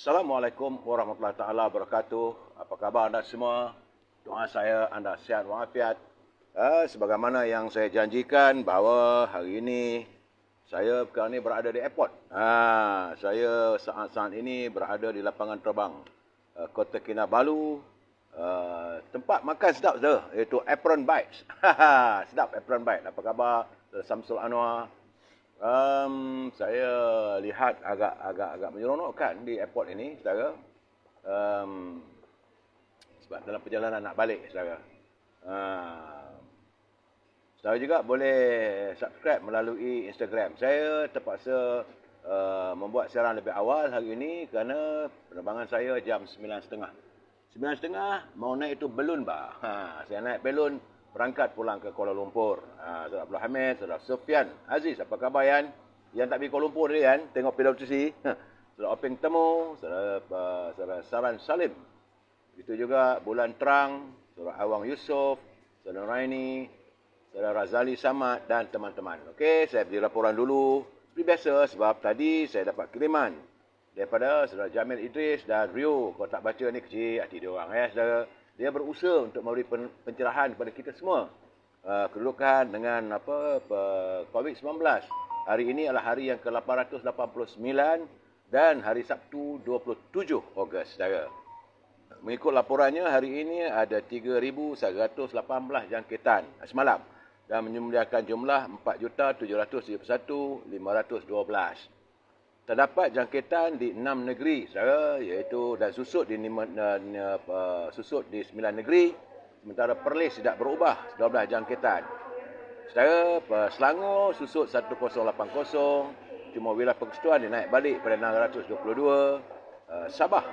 Assalamualaikum warahmatullahi taala wabarakatuh. Apa khabar anda semua? Doa saya anda sihat walafiat. Sebagaimana yang saya janjikan bahawa hari ini saya sekarang ini berada di airport. Saya saat-saat ini berada di lapangan terbang Kota Kinabalu. Tempat makan sedap saudara, iaitu Apron Bites. Sedap Apron Bites. Apa khabar Samsul Anwar? Saya lihat agak menyeronokkan di airport ini, saudara. Sebab dalam perjalanan nak balik, saudara. Saudara juga boleh subscribe melalui Instagram. Saya terpaksa membuat siaran lebih awal hari ini kerana penerbangan saya jam 9.30. 9.30 mau naik itu belon bah. Saya naik belon berangkat pulang ke Kuala Lumpur. Saudara Abdul Hamid, Saudara Sofian Aziz, apa khabar Yan? Yang tak pergi Kuala Lumpur ni Yan, tengok PWTC. Saudara Openg Temu, Saudara Saran Salim. Itu juga Bulan Terang, Saudara Awang Yusof, Saudara Raini, Saudara Razali Samad dan teman-teman. Okey, saya beri laporan dulu. Seperti biasa sebab tadi saya dapat kiriman daripada Saudara Jamil Idris dan Rio. Kalau tak baca ni kecil hati dia orang ya saudara. Dia berusaha untuk memberi pencerahan kepada kita semua. Kedudukan dengan COVID-19. Hari ini adalah hari yang ke-889 dan hari Sabtu 27 Ogos saudara. Mengikut laporannya hari ini ada 3,118 jangkitan semalam dan menyediakan jumlah 4,771,512. Terdapat jangkitan di 6 negeri, saudara, iaitu dan susut di 9 negeri, sementara Perlis tidak berubah 12 jangkitan. Saudara, Selangor susut 1080, cuma wilayah persekutuan dia naik balik pada 622. Sabah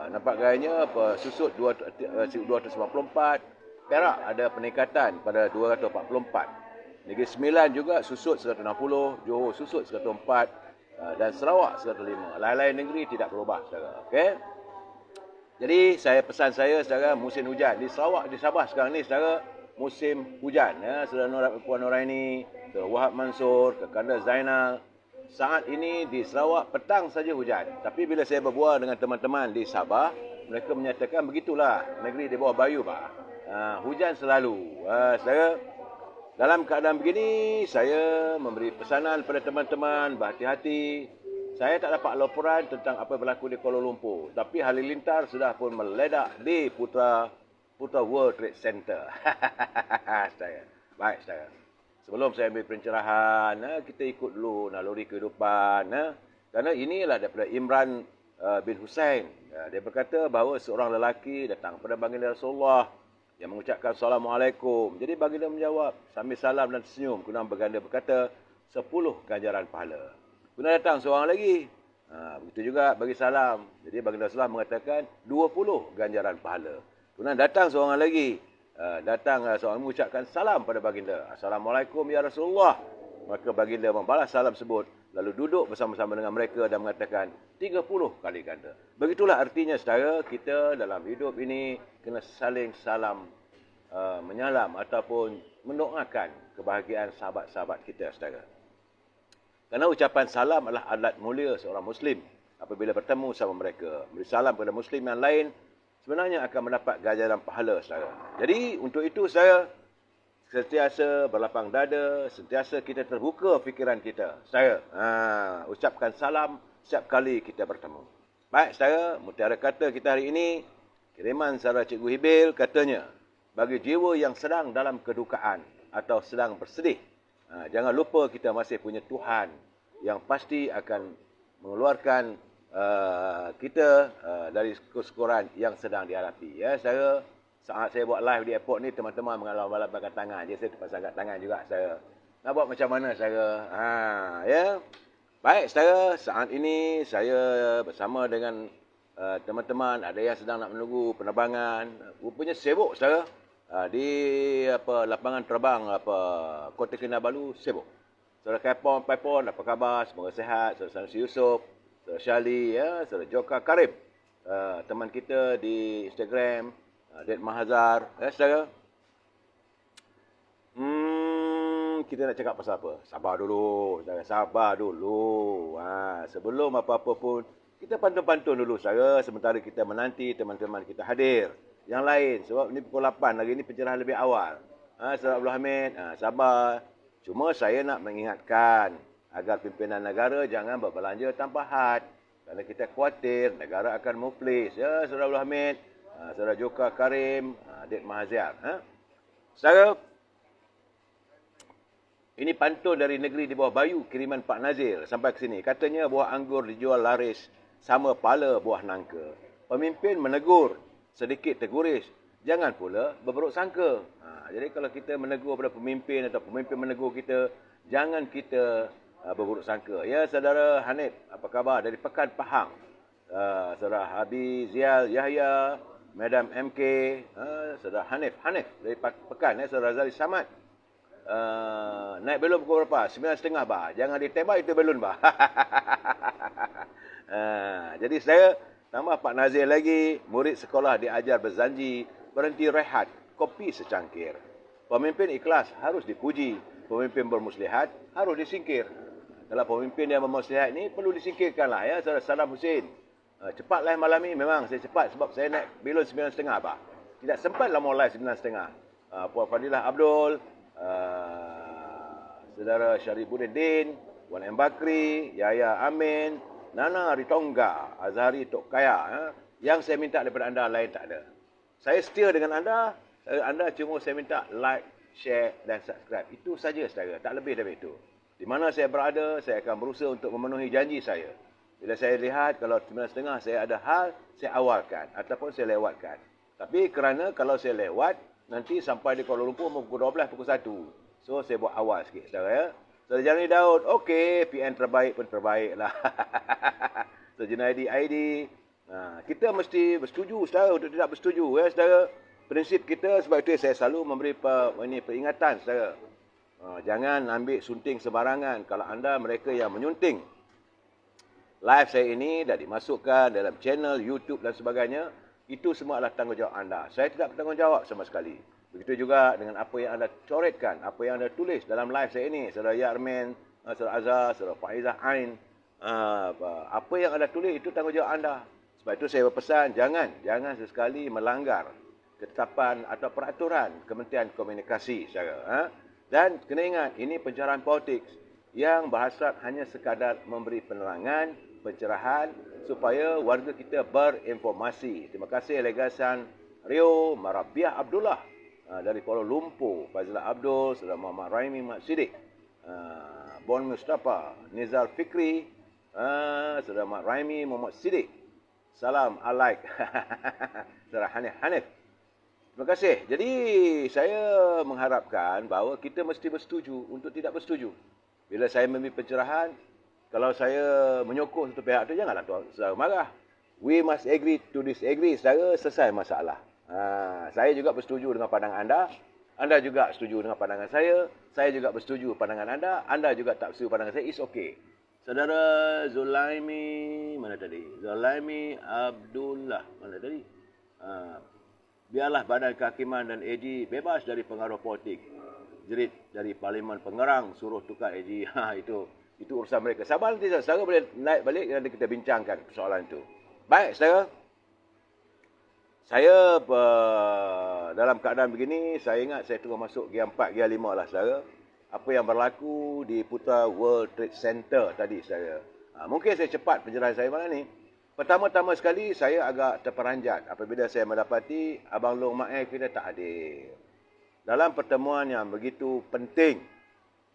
nampak gayanya susut 294. Perak ada peningkatan pada 244. Negeri Sembilan juga susut 160, Johor susut 104 dan Sarawak 105. Lain-lain negeri tidak berubah, saudara. Okey. Jadi pesan saya saudara, musim hujan di Sarawak, di Sabah sekarang ni saudara, musim hujan ya, saudara Puan Noraini, saudara Wahab Mansur, Kakanda Zainal. Saat ini di Sarawak petang saja hujan. Tapi bila saya berbual dengan teman-teman di Sabah, mereka menyatakan begitulah negeri di bawah bayu bah. Hujan selalu. Saudara, dalam keadaan begini, saya memberi pesanan kepada teman-teman, berhati-hati. Saya tak dapat laporan tentang apa yang berlaku di Kuala Lumpur. Tapi halilintar sudah pun meledak di Putra World Trade Center. Baik, saudara. Sebelum saya ambil pencerahan, kita ikut dulu naluri kehidupan. Kerana inilah daripada Imran bin Hussein. Dia berkata bahawa seorang lelaki datang kepada baginda Rasulullah yang mengucapkan Assalamualaikum. Jadi baginda menjawab sambil salam dan senyum. Kemudian baginda berkata 10 ganjaran pahala. Kemudian datang seorang lagi. Begitu juga bagi salam. Jadi baginda Rasulullah mengatakan 20 ganjaran pahala. Kemudian datang seorang lagi. Seorang mengucapkan salam pada baginda. Assalamualaikum ya Rasulullah. Maka baginda membalas salam tersebut. Lalu duduk bersama-sama dengan mereka dan mengatakan 30 kali ganda. Begitulah artinya saudara, kita dalam hidup ini kena saling salam, menyalam ataupun mendoakan kebahagiaan sahabat-sahabat kita saudara. Kerana ucapan salam adalah alat mulia seorang Muslim apabila bertemu sama mereka. Beri salam kepada Muslim yang lain sebenarnya akan mendapat ganjaran pahala saudara. Jadi untuk itu saya sentiasa berlapang dada, sentiasa kita terbuka fikiran kita. Saya ucapkan salam setiap kali kita bertemu. Baik, saudara, mutiara kata kita hari ini, kiriman saudara Cikgu Hibil katanya, bagi jiwa yang sedang dalam kedukaan atau sedang bersedih, jangan lupa kita masih punya Tuhan yang pasti akan mengeluarkan kita dari kesukaran yang sedang dihadapi. Ya, saudara. Saat saya buat live di airport ni, teman-teman mengalami tangan. Jadi saya terpaksa angkat tangan juga saya. Nak buat macam mana saya? Ya. Baik, saudara. Saat ini saya bersama dengan teman-teman. Ada yang sedang nak menunggu penerbangan. Rupanya sibuk, saudara. Di lapangan terbang Kota Kinabalu, sibuk. Saudara Paipon, apa khabar? Semoga sihat. Saudara Sanusi Yusof, Saudara Syali, ya, Saudara Joka Karim. Teman kita di Instagram. Dek Mahazar, saudara. Kita nak cakap pasal apa? Sabar dulu, saudara. Sabar dulu. Sebelum apa-apa pun, Kita pantun-pantun dulu saudara sementara kita menanti teman-teman kita hadir. Yang lain sebab ni pukul 8 hari ni pencerahan lebih awal. Saudara Abdul Hamid, sabar. Cuma saya nak mengingatkan agar pimpinan negara jangan berbelanja tanpa had. Kerana kita khawatir negara akan muflis. Ya, Saudara Abdul Hamid, Saudara Joka Karim, Adik Mahaziar. Saudara, ini pantun dari negeri di bawah bayu kiriman Pak Nazir sampai ke sini. Katanya buah anggur dijual laris sama pala buah nangka. Pemimpin menegur, sedikit terguris. Jangan pula berburuk sangka. Jadi kalau kita menegur pada pemimpin atau pemimpin menegur kita, jangan kita berburuk sangka. Ya, Saudara Hanif, apa khabar dari Pekan Pahang? Saudara Habib Zial Yahya, Madam MK, Saudara Hanif dari Pekan, Saudara Zali Samad. Naik belon pukul berapa? 9.30 bah. Jangan ditembak itu belon bah. Jadi saya tambah Pak Nazir lagi, murid sekolah diajar berzanji, berhenti rehat, kopi secangkir. Pemimpin ikhlas harus dipuji, pemimpin bermuslihat harus disingkir. Kalau pemimpin yang bermuslihat ni perlu disingkirkanlah ya, Saudara Saddam Hussein. Cepatlah malam ni, memang saya cepat sebab saya naik belon 9.30 bah. Tidak sempat lama live 9.30. Puan Fadilah Abdul, Saudara Syarifuddin, Wan M. Bakri, Yahya Amin, Nana Ritongga, Azhari Tok Kaya. Yang saya minta daripada anda lain tak ada. Saya setia dengan anda. Anda cuma saya minta like, share dan subscribe. Itu saja saudara. Tak lebih dari itu. Di mana saya berada, saya akan berusaha untuk memenuhi janji saya. Bila saya lihat kalau 9.30 saya ada hal, saya awalkan ataupun saya lewatkan. Tapi kerana kalau saya lewat, nanti sampai di Kuala Lumpur pukul 12, pukul 1. So, saya buat awal sikit saudara ya. Saudara Jani Daud, okey, PN terbaik pun terbaik lah. Saudara Junaidi ID, kita mesti bersetuju saudara untuk tidak bersetuju ya saudara. Prinsip kita sebab itu saya selalu memberi peringatan saudara. Jangan ambil sunting sembarangan. Kalau anda mereka yang menyunting live saya ini dah dimasukkan dalam channel YouTube dan sebagainya, itu semua adalah tanggungjawab anda. Saya tidak bertanggungjawab sama sekali. Begitu juga dengan apa yang anda coretkan, apa yang anda tulis dalam live saya ini. Saudara Yarmin, Saudara Azhar, Saudara Faizah Ain. Apa yang anda tulis itu tanggungjawab anda. Sebab itu saya berpesan, jangan sesekali melanggar ketetapan atau peraturan Kementerian Komunikasi. Saudara. Dan kena ingat, ini pencerahan politik yang berhasrat hanya sekadar memberi penerangan, pencerahan supaya warga kita berinformasi. Terima kasih Legasan Rio Marabiah Abdullah dari Kuala Lumpur, Fazilah Abdul, Saudara Muhammad Raimi Mat Siddiq, Bon Mustafa, Nizal Fikri, Saudara Muhammad Raimi Muhammad Siddiq. Salam alaik. Saudara Hanif. Terima kasih. Jadi saya mengharapkan bahawa kita mesti bersetuju untuk tidak bersetuju. Bila saya memberi pencerahan, kalau saya menyokong satu pihak itu, janganlah saudara marah. We must agree to disagree. Saudara, selesai masalah. Saya juga bersetuju dengan pandangan anda. Anda juga setuju dengan pandangan saya. Saya juga bersetuju pandangan anda. Anda juga tak setuju pandangan saya. It's okay. Saudara Zulaimi, mana tadi? Zulaimi Abdullah, mana tadi? Biarlah Badan Kehakiman dan AG bebas dari pengaruh politik. Jerit dari Parlimen Pengerang suruh tukar AG. Itu urusan mereka. Sabar nanti saudara boleh naik balik dan kita bincangkan persoalan itu. Baik saudara. Saya dalam keadaan begini, saya ingat saya tengah masuk Gear 4, Gear 5 lah saudara. Apa yang berlaku di Putra World Trade Center tadi saudara. Mungkin saya cepat pencerahan saya malam ni. Pertama-tama sekali saya agak terperanjat apabila saya mendapati Abang Long Mak kita tak hadir. Dalam pertemuan yang begitu penting.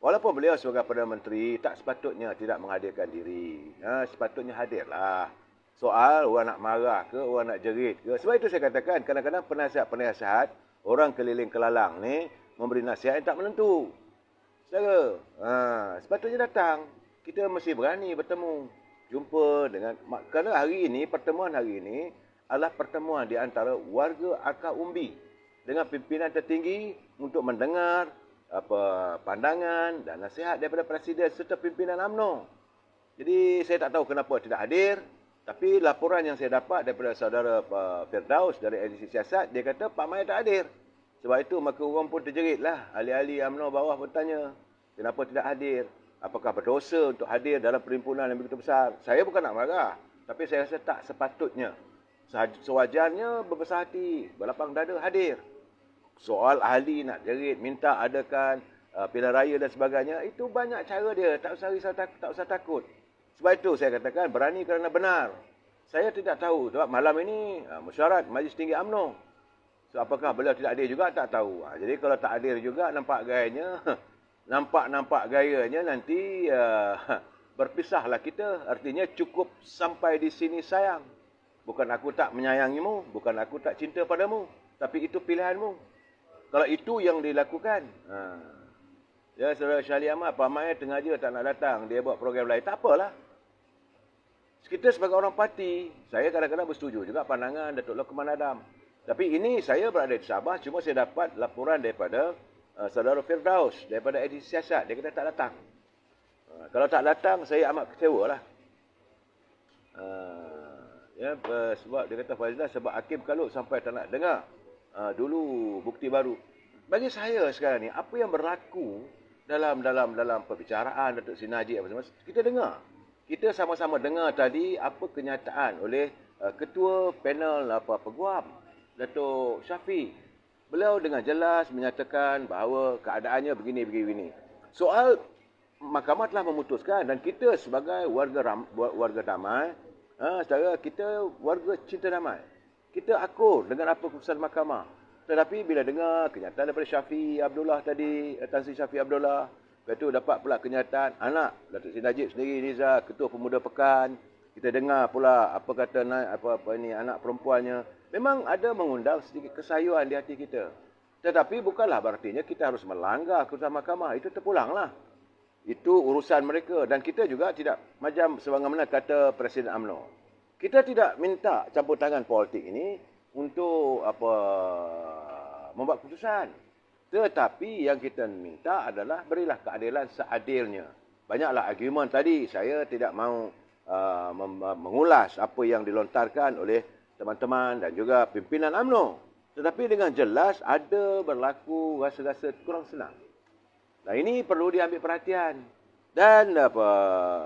Walaupun beliau sebagai Perdana Menteri tak sepatutnya tidak menghadirkan diri. Sepatutnya hadirlah. Soal orang nak marah ke, orang nak jerit ke. Sebab itu saya katakan kadang-kadang penasihat-penasihat orang keliling kelalang ni memberi nasihat yang tak menentu. Saudara, sepatutnya datang. Kita mesti berani bertemu. Jumpa dengan, kerana hari ini, pertemuan hari ini adalah pertemuan di antara warga akar umbi dengan pimpinan tertinggi untuk mendengar pandangan dan nasihat daripada Presiden serta pimpinan UMNO. Jadi saya tak tahu kenapa tidak hadir, tapi laporan yang saya dapat daripada saudara Firdaus dari edisi siasat, dia kata Pak Mai tak hadir. Sebab itu maka orang pun terjeritlah. Ahli-ahli UMNO bawah bertanya, kenapa tidak hadir? Apakah berdosa untuk hadir dalam perhimpunan yang begitu besar? Saya bukan nak marah. Tapi saya rasa tak sepatutnya. Sewajarnya berbesar hati, berlapang dada hadir. Soal ahli nak jerit, minta adakan pilihan raya dan sebagainya, itu banyak cara dia. Tak usah takut. Sebab itu saya katakan berani kerana benar. Saya tidak tahu sebab malam ini mesyuarat Majlis Tinggi UMNO. So, apakah beliau tidak hadir juga tak tahu. Jadi kalau tak hadir juga nampak gayanya nampak gayanya nanti berpisahlah kita. Artinya cukup sampai di sini sayang. Bukan aku tak menyayangimu, bukan aku tak cinta padamu, tapi itu pilihanmu. Kalau itu yang dilakukan. Ya, Saudara Syahli Ahmad, Pak Mai sengaja tak nak datang, dia buat program lain. Tak apalah. Kita sebagai orang parti, saya kadang-kadang bersetuju juga pandangan Datuk Lokman Adam. Tapi ini saya berada di Sabah, cuma saya dapat laporan daripada Saudara Firdaus, daripada edisi siasat. Dia kata tak datang. Kalau tak datang, saya amat kecewa lah. Ya, sebab dia kata Faizlah, sebab Hakim Kalut sampai tak nak dengar dulu bukti baru. Bagi saya sekarang ni, apa yang berlaku dalam perbicaraan Datuk Seri Najib apa semua, kita dengar. Kita sama-sama dengar tadi apa kenyataan oleh Ketua Panel Peguam, Datuk Syafi. Beliau dengan jelas menyatakan bahawa keadaannya begini. Soal mahkamah telah memutuskan dan kita sebagai warga damai, secara kita warga cinta damai, kita akur dengan apa keputusan mahkamah. Tetapi bila dengar kenyataan daripada Syafi Abdullah tadi, Tan Sri Syafi Abdullah, lepas tu dapat pula kenyataan anak Datuk Seri Najib sendiri, Niza, Ketua Pemuda Pekan. Kita dengar pula apa kata ini anak perempuannya. Memang ada mengundang sedikit kesayuan di hati kita. Tetapi bukanlah berartinya kita harus melanggar keputusan mahkamah. Itu terpulanglah. Itu urusan mereka. Dan kita juga tidak, macam sebagaimana kata Presiden UMNO, kita tidak minta campur tangan politik ini untuk membuat keputusan. Tetapi yang kita minta adalah berilah keadilan seadilnya. Banyaklah argumen tadi. Saya tidak mahu mengulas apa yang dilontarkan oleh teman-teman dan juga pimpinan UMNO. Tetapi dengan jelas ada berlaku rasa-rasa kurang senang. Nah, ini perlu diambil perhatian. Dan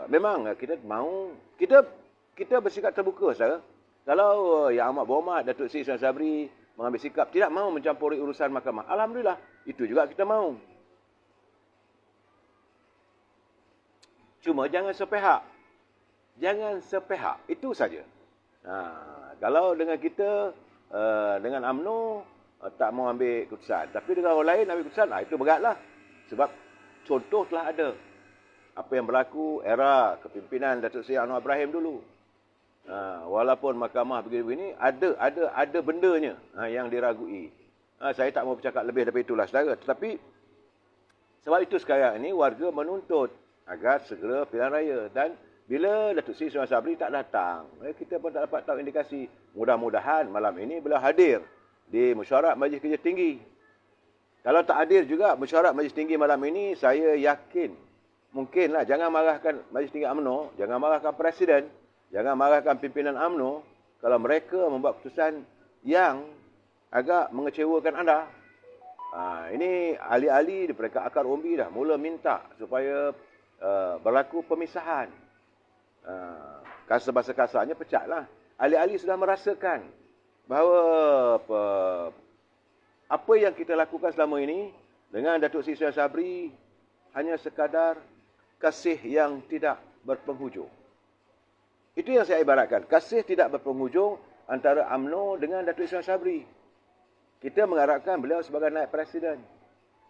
memang kita mahu, kita bersikap terbuka, saudara. Kalau Yang Amat Berhormat Datuk Seri Ismail Sabri mengambil sikap tidak mahu mencampuri urusan mahkamah, alhamdulillah, itu juga kita mahu. Cuma jangan sepihak. Jangan sepihak, itu saja. Kalau dengan kita, dengan UMNO, tak mau ambil keputusan. Tapi dengan orang lain ambil keputusan, itu beratlah. Sebab contoh telah ada. Apa yang berlaku era kepimpinan Datuk Seri Anwar Ibrahim dulu. Walaupun mahkamah begini-begini, ada bendanya yang diragui. Saya tak mau bercakap lebih daripada itulah, saudara. Tetapi sebab itu sekarang ini warga menuntut agar segera pilihan raya. Dan bila Datuk Seri Ismail Sabri tak datang, kita pun tak dapat tahu indikasi. Mudah-mudahan malam ini beliau hadir di mesyuarat Majlis Kerja Tinggi. Kalau tak hadir juga mesyuarat Majlis Tinggi malam ini, saya yakin mungkinlah, jangan marahkan Majlis Tinggi UMNO, jangan marahkan Presiden, jangan marahkan pimpinan UMNO kalau mereka membuat keputusan yang agak mengecewakan anda. Ini ahli-ahli di peringkat akar umbi dah mula minta supaya berlaku pemisahan. Bahasa-kasarnya pecatlah. Ahli-ahli sudah merasakan bahawa apa yang kita lakukan selama ini dengan Datuk Seri Ismail Sabri hanya sekadar kasih yang tidak berpenghujung. Itu yang saya ibaratkan. Kasih tidak berpenghujung antara UMNO dengan Datuk Ismail Sabri. Kita mengharapkan beliau sebagai naib presiden.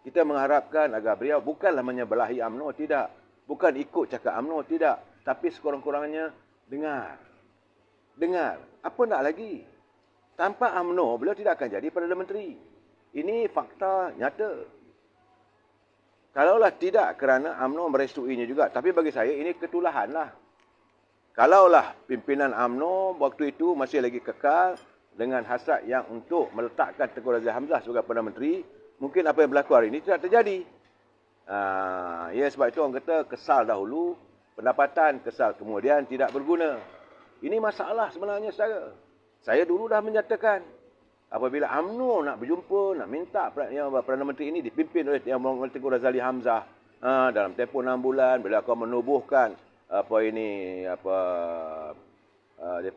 Kita mengharapkan agar beliau bukanlah menyebelahi UMNO, tidak. Bukan ikut cakap UMNO, tidak. Tapi sekurang-kurangnya dengar. Dengar. Apa nak lagi? Tanpa UMNO, beliau tidak akan jadi Perdana Menteri. Ini fakta nyata. Kalaulah tidak kerana UMNO merestuinya juga. Tapi bagi saya ini ketulahan lah. Kalaulah pimpinan UMNO waktu itu masih lagi kekal dengan hasrat yang untuk meletakkan Tengku Razak Hamzah sebagai Perdana Menteri, mungkin apa yang berlaku hari ini tidak terjadi. Ya, sebab itu orang kata kesal dahulu, pendapatan kesal kemudian tidak berguna. Ini masalah sebenarnya, saudara. Saya dulu dah menyatakan, apabila UMNO nak berjumpa, nak minta Perdana Menteri ini dipimpin oleh Yang Berhormat Tengku Razak Hamzah dalam tempoh 6 bulan, beliau akan menubuhkan Dia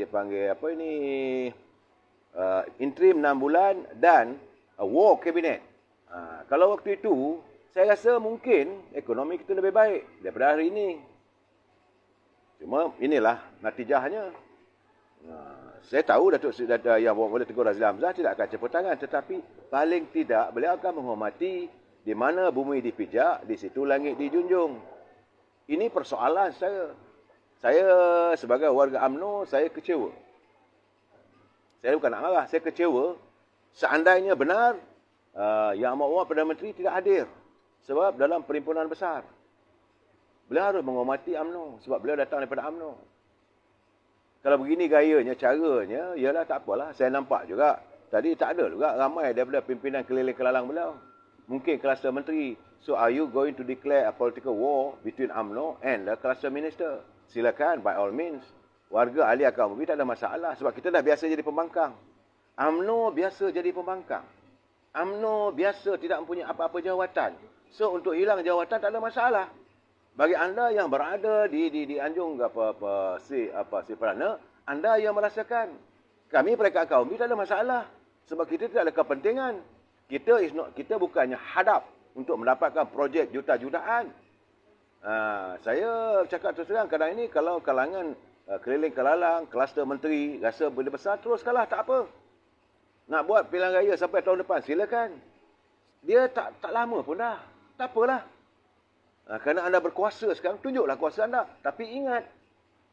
panggil apa ini, interim 6 bulan dan war cabinet. Kalau waktu itu, saya rasa mungkin ekonomi kita lebih baik daripada hari ini. Cuma inilah natijahnya. Saya tahu Datuk Yang Berhormat Tengku Razili Hamzah tidak akan campur tangan, tetapi paling tidak beliau akan menghormati di mana bumi dipijak, di situ langit dijunjung. Ini persoalan saya. Saya sebagai warga UMNO, saya kecewa. Saya bukan nak marah, saya kecewa. Seandainya benar, Yang Amat Berhormat Perdana Menteri tidak hadir. Sebab dalam perhimpunan besar, beliau harus menghormati UMNO. Sebab beliau datang daripada UMNO. Kalau begini gayanya, caranya, ialah tak apalah. Saya nampak juga, tadi tak ada juga ramai daripada pimpinan keliling kelalang beliau. Mungkin kluster menteri. So are you going to declare a political war between UMNO and the cluster minister? Silakan, by all means. Warga ahli akal umum tak ada masalah. Sebab kita dah biasa jadi pembangkang. UMNO biasa jadi pembangkang. UMNO biasa tidak mempunyai apa-apa jawatan. So untuk hilang jawatan tak ada masalah. Bagi anda yang berada di anjung si Perana, anda yang merasakan. Kami mereka kaum tak ada masalah. Sebab kita tidak ada kepentingan. Kita bukannya hadap untuk mendapatkan projek juta-jutaan. Saya cakap terus terang, kadang ini kalau kalangan keliling kelalang, kluster menteri, rasa benda besar, teruskanlah, tak apa. Nak buat pilihan raya sampai tahun depan, silakan. Dia tak lama pun dah. Tak apalah. Kerana anda berkuasa sekarang, tunjuklah kuasa anda. Tapi ingat,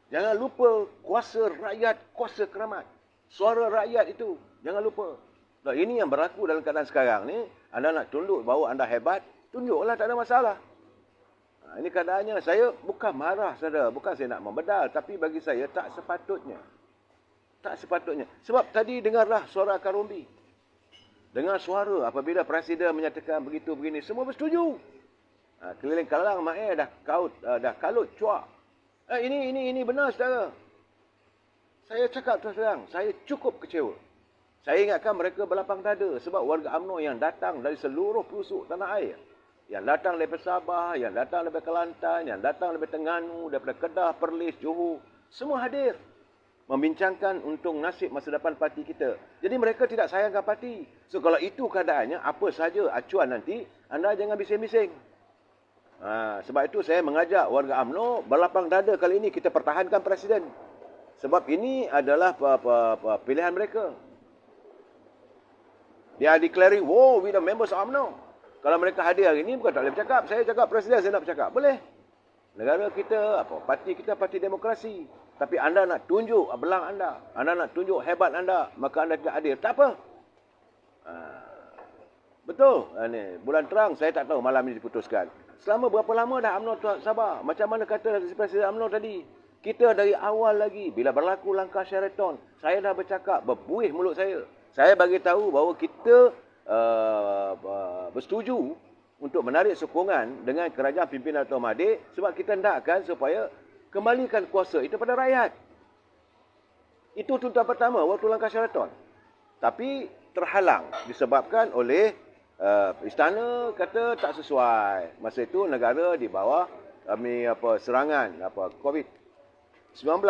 jangan lupa kuasa rakyat, kuasa keramat. Suara rakyat itu, jangan lupa. Nah, ini yang berlaku dalam keadaan sekarang ni. Anda nak tunjuk bahawa anda hebat, tunjuklah, tak ada masalah. Ini keadaannya. Saya bukan marah, saudara. Bukan saya nak membedal. Tapi bagi saya, tak sepatutnya. Tak sepatutnya. Sebab tadi dengarlah suara akar umbi. Dengar suara apabila Presiden menyatakan begitu, begini. Semua bersetuju. Keliling kelalang dah kalut cuak. Ini benar, saudara. Saya cakap terus terang, saya cukup kecewa. Saya ingatkan mereka berlapang dada sebab warga UMNO yang datang dari seluruh pelosok tanah air. Yang datang daripada Sabah, yang datang daripada Kelantan, yang datang daripada Terengganu, daripada Kedah, Perlis, Johor. Semua hadir. Membincangkan untuk nasib masa depan parti kita. Jadi mereka tidak sayangkan parti. So kalau itu keadaannya, apa saja acuan nanti, anda jangan bising-bising. Sebab itu saya mengajak warga UMNO berlapang dada kali ini kita pertahankan Presiden. Sebab ini adalah pilihan mereka. They are declaring war with the members of UMNO. Kalau mereka hadir hari ini, bukan tak boleh bercakap. Saya cakap Presiden, saya nak bercakap. Boleh. Negara kita, parti kita, parti demokrasi. Tapi anda nak tunjuk belang anda. Anda nak tunjuk hebat anda. Maka anda tidak hadir. Tak apa. Betul. Bulan terang, saya tak tahu malam ini diputuskan. Selama berapa lama dah UMNO sabar? Macam mana kata Presiden UMNO tadi? Kita dari awal lagi, bila berlaku langkah Sheraton, saya dah bercakap, berbuih mulut saya. Saya bagi tahu bahawa kita bersetuju untuk menarik sokongan dengan kerajaan pimpinan Tuan Mahathir sebab kita hendakkan supaya kembalikan kuasa itu pada rakyat. Itu tuntutan pertama waktu langkah Sheraton. Tapi terhalang disebabkan oleh istana kata tak sesuai. Masa itu negara di bawah serangan COVID-19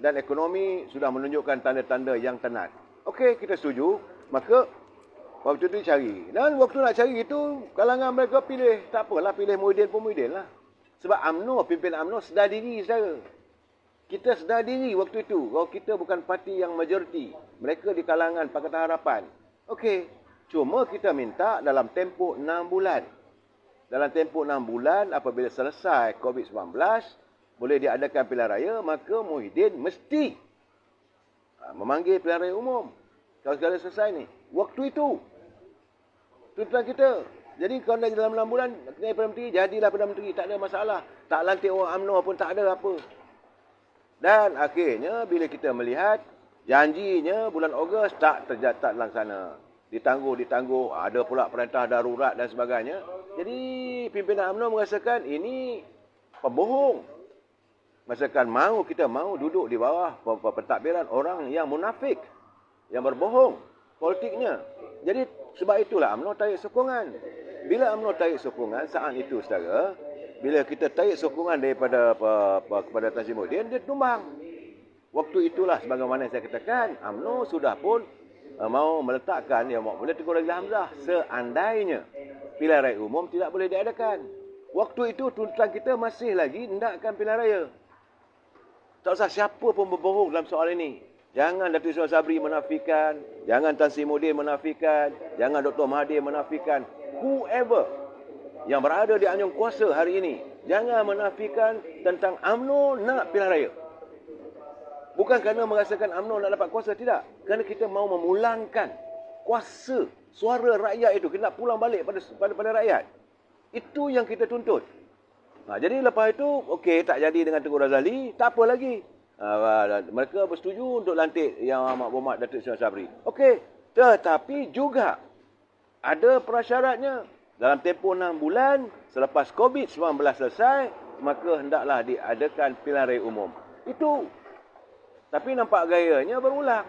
dan ekonomi sudah menunjukkan tanda-tanda yang tenat. Okey, kita setuju. Maka waktu itu dicari. Dan waktu nak cari itu, kalangan mereka pilih. Tak apalah, pilih Muhyiddin pun Muhyiddin lah. Sebab UMNO, pimpinan UMNO sedar diri, saudara. Kita sedar diri waktu itu. Kalau kita bukan parti yang majoriti. Mereka di kalangan Pakatan Harapan. Okey. Cuma kita minta dalam tempoh 6 bulan. Dalam tempoh 6 bulan, apabila selesai COVID-19, boleh diadakan pilihan raya, maka Muhyiddin mesti memanggil pilihan raya umum. Kalau segala selesai ni. Waktu itu. Tuntutan kita. Jadi kalau dalam 6 bulan, kena Perdana Menteri, jadilah Perdana Menteri. Tak ada masalah. Tak lantik orang UMNO pun tak ada apa. Dan akhirnya, bila kita melihat, janjinya bulan Ogos tak laksana. Ditangguh. Ada pula perintah darurat dan sebagainya. Jadi, pimpinan UMNO merasakan ini pembohong. Masakan kita mahu duduk di bawah pentadbiran orang yang munafik. Yang berbohong politiknya. Jadi sebab itulah UMNO tarik sokongan. Bila UMNO tarik sokongan saat itu, saudara, bila kita tarik sokongan daripada kepada Tan Sri Muhyiddin, dia tumbang. Waktu itulah sebagaimana saya katakan, UMNO sudah pun mau meletakkan yang boleh tegur Razli Hamzah seandainya pilihan raya umum tidak boleh diadakan. Waktu itu tuntutan kita masih lagi hendakkan pilihan raya. Tak usah siapa pun berbohong dalam soal ini. Jangan Datuk Ismail Sabri menafikan, jangan Tan Sri Muhyiddin menafikan, jangan Dr. Mahathir menafikan. Whoever yang berada di anjung kuasa hari ini, jangan menafikan tentang UMNO nak pilihan raya. Bukan kerana merasakan UMNO nak dapat kuasa, tidak. Kerana kita mahu memulangkan kuasa suara rakyat itu. Kita nak pulang balik pada rakyat. Itu yang kita tuntut. Jadi lepas itu, okey, tak jadi dengan Tengku Razali, tak apa lagi. Mereka bersetuju untuk lantik Yang Amat Berhormat Datuk Ismail Sabri. Okey, tetapi juga ada prasyaratnya. Dalam tempoh 6 bulan, selepas COVID-19 selesai, maka hendaklah diadakan pilihan raya umum. Itu. Tapi nampak gayanya berulang.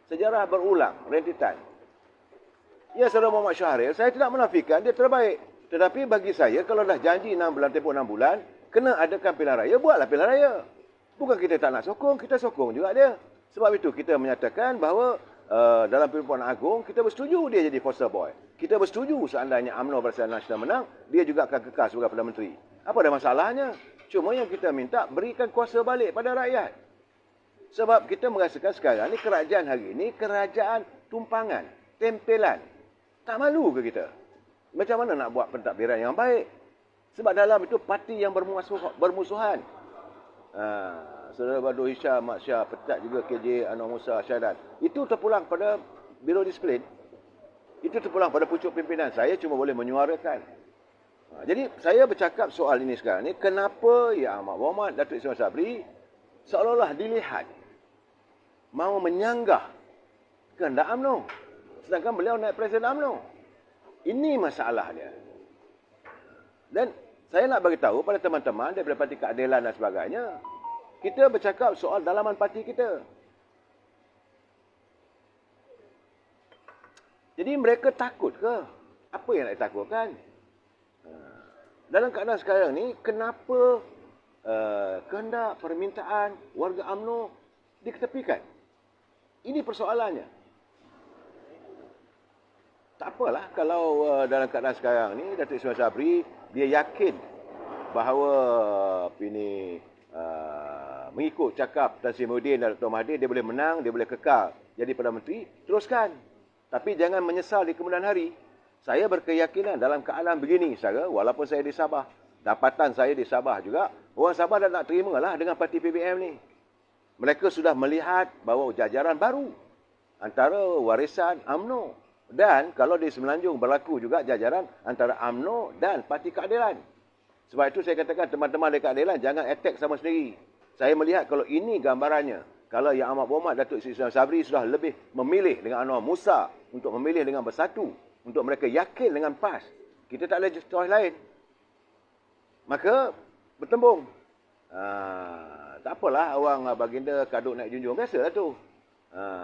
Sejarah berulang, rentetan. Ya, Saudara Muhammad Syahril, saya tidak menafikan dia terbaik. Tetapi bagi saya, kalau dah janji 6 bulan, tempoh 6 bulan, kena adakan pilihan raya, buatlah pilihan raya. Bukan kita tak nak sokong, kita sokong juga dia. Sebab itu kita menyatakan bahawa dalam Perhimpunan Agung, kita bersetuju dia jadi poster boy. Kita bersetuju seandainya UMNO Barisan Nasional menang, dia juga akan kekal sebagai Perdana Menteri. Apa ada masalahnya? Cuma yang kita minta, berikan kuasa balik pada rakyat. Sebab kita merasakan sekarang ni kerajaan hari ini, kerajaan tumpangan, tempelan. Tak malu ke kita? Macam mana nak buat pentadbiran yang baik? Sebab dalam itu parti yang bermusuhan. Saudara Badul Hisham, Mat Syah, Petat juga KJ, Anwar Musa, Syahadat. Itu terpulang pada Biro Disiplin. Itu terpulang pada pucuk pimpinan. Saya cuma boleh menyuarakan. Jadi saya bercakap soal ini sekarang ni, kenapa Yang Amat Berhormat Datuk Ismail Sabri seolah-olah dilihat mahu menyanggah kehendak UMNO. Sedangkan beliau naik Presiden UMNO. Ini masalah dia. Dan saya nak bagi tahu pada teman-teman daripada Parti Keadilan dan sebagainya, kita bercakap soal dalaman parti kita. Jadi mereka takut ke? Apa yang nak ditakutkan? Dalam keadaan sekarang ni, kenapa kehendak permintaan warga UMNO diketepikan? Ini persoalannya. Tak apalah kalau dalam keadaan sekarang ni Datuk Ismail Sabri dia yakin bahawa mengikut cakap Tan Sri Muhyiddin dan Dr. Mahathir, dia boleh menang, dia boleh kekal jadi Perdana Menteri, teruskan. Tapi jangan menyesal di kemudian hari. Saya berkeyakinan dalam keadaan begini, saudara, walaupun saya di Sabah, dapatan saya di Sabah juga, orang Sabah dah nak terimalah dengan parti PBM ni. Mereka sudah melihat bahawa jajaran baru antara warisan UMNO. Dan kalau di Semenanjung berlaku juga jajaran antara UMNO dan Parti Keadilan. Sebab itu saya katakan teman-teman dari Keadilan jangan attack sama sendiri. Saya melihat kalau ini gambarannya, kalau Yang Amat Berhormat Datuk Seri Sabri sudah lebih memilih dengan Anwar Musa untuk memilih dengan bersatu, untuk mereka yakin dengan PAS, kita tak ada choice lain. Maka bertembung. Tak apalah orang baginda kaduk naik junjung, biasalah tu.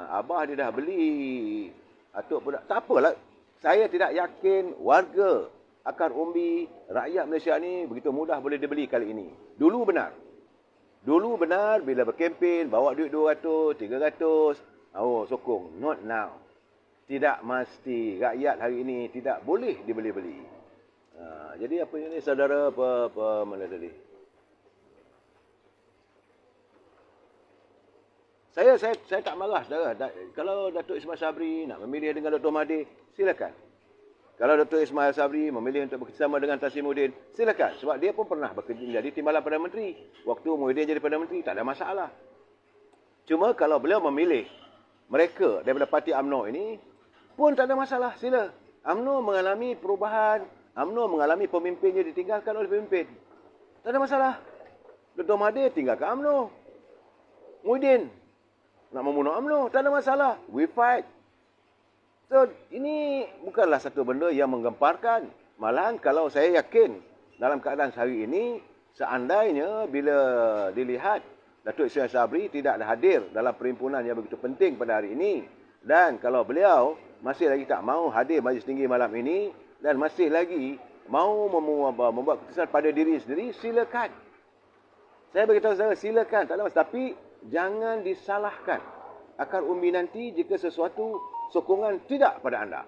Abah dia dah beli atuk pun tak apalah. Saya tidak yakin warga akar umbi rakyat Malaysia ni begitu mudah boleh dibeli kali ini. Dulu benar. Dulu benar bila berkempen bawa duit 200, 300, sokong. Not now. Tidak mesti rakyat hari ini tidak boleh dibeli-beli. Jadi apa ini saudara apa mana tadi? Saya tak marah, saudara. Kalau Datuk Ismail Sabri nak memilih dengan Dr. Mahathir, silakan. Kalau Dr. Ismail Sabri memilih untuk bekerjasama dengan Tan Sri Muhyiddin, silakan. Sebab dia pun pernah bekerja jadi timbalan Perdana Menteri. Waktu Muhyiddin jadi Perdana Menteri, tak ada masalah. Cuma kalau beliau memilih mereka daripada parti UMNO ini, pun tak ada masalah, sila. UMNO mengalami perubahan, UMNO mengalami pemimpinnya ditinggalkan oleh pemimpin. Tak ada masalah. Dr. Mahathir tinggalkan UMNO. Muhyiddin nak membunuh UMNO, tak ada masalah. We fight. So, ini bukanlah satu benda yang menggemparkan. Malahan kalau saya yakin dalam keadaan hari ini, seandainya bila dilihat Datuk Ismail Sabri tidak hadir dalam perhimpunan yang begitu penting pada hari ini, dan kalau beliau masih lagi tak mahu hadir Majlis Tinggi malam ini, dan masih lagi mahu membuat keputusan pada diri sendiri, silakan. Saya beritahu saudara, silakan. Tak ada masalah. Tapi jangan disalahkan akar umbi nanti jika sesuatu sokongan tidak pada anda.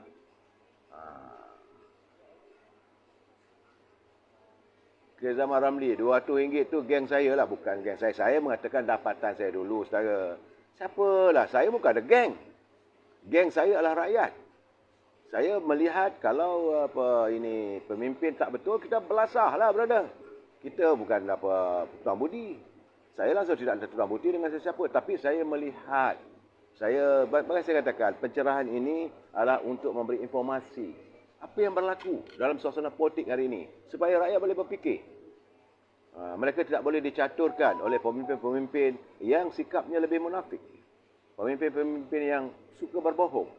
Ke zaman Ramli, RM200 tu geng saya lah. Bukan geng saya. Saya mengatakan dapatan saya dulu, saudara. Siapalah, saya bukan ada geng. Geng saya adalah rakyat. Saya melihat kalau ini pemimpin tak betul, kita belasah lah, brother. Kita bukan tuan budi. Saya langsung tidak ada tuan budi dengan sesiapa. Tapi saya melihat. Bahkan saya katakan, pencerahan ini adalah untuk memberi informasi. Apa yang berlaku dalam suasana politik hari ini. Supaya rakyat boleh berfikir. Mereka tidak boleh dicaturkan oleh pemimpin-pemimpin yang sikapnya lebih munafik. Pemimpin-pemimpin yang suka berbohong.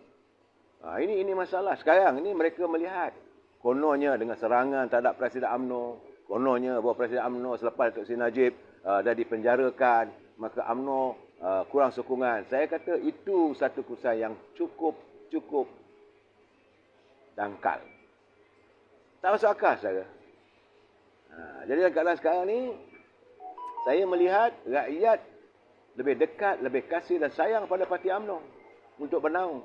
Ini masalah. Sekarang ini mereka melihat. Kononnya dengan serangan terhadap Presiden UMNO. Kononnya bahawa Presiden UMNO selepas Datuk Seri Najib dah dipenjarakan. Maka UMNO kurang sokongan. Saya kata itu satu keputusan yang cukup dangkal. Tak masuk akal, saudara. Jadi dalam keadaan sekarang ni, saya melihat rakyat lebih dekat, lebih kasih dan sayang pada parti UMNO untuk bernaung.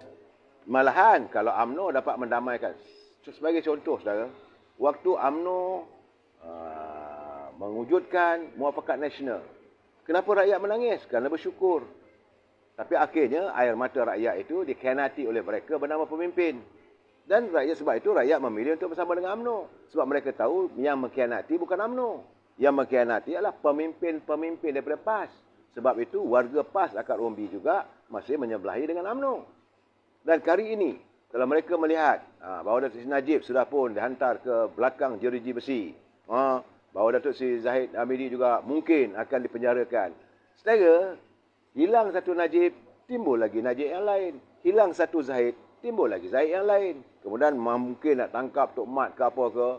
Malahan kalau UMNO dapat mendamaikan. Sebagai contoh, saudara, waktu UMNO mewujudkan muafakat nasional, kenapa rakyat menangis? Kerana bersyukur. Tapi akhirnya air mata rakyat itu dikhianati oleh mereka bernama pemimpin. Dan sebab itu rakyat memilih untuk bersama dengan UMNO. Sebab mereka tahu yang mengkhianati bukan UMNO. Yang mengkhianati adalah pemimpin-pemimpin daripada PAS. Sebab itu warga PAS akar umbi juga masih menyebelahi dengan UMNO. Dan kali ini, kalau mereka melihat bahawa Datuk Seri Najib sudah pun dihantar ke belakang jeruji besi. Bahawa Datuk Seri Zahid Hamidi juga mungkin akan dipenjarakan. Saudara, hilang satu Najib, timbul lagi Najib yang lain. Hilang satu Zahid, timbul lagi Zahid yang lain. Kemudian mungkin nak tangkap Tok Mat ke apa ke.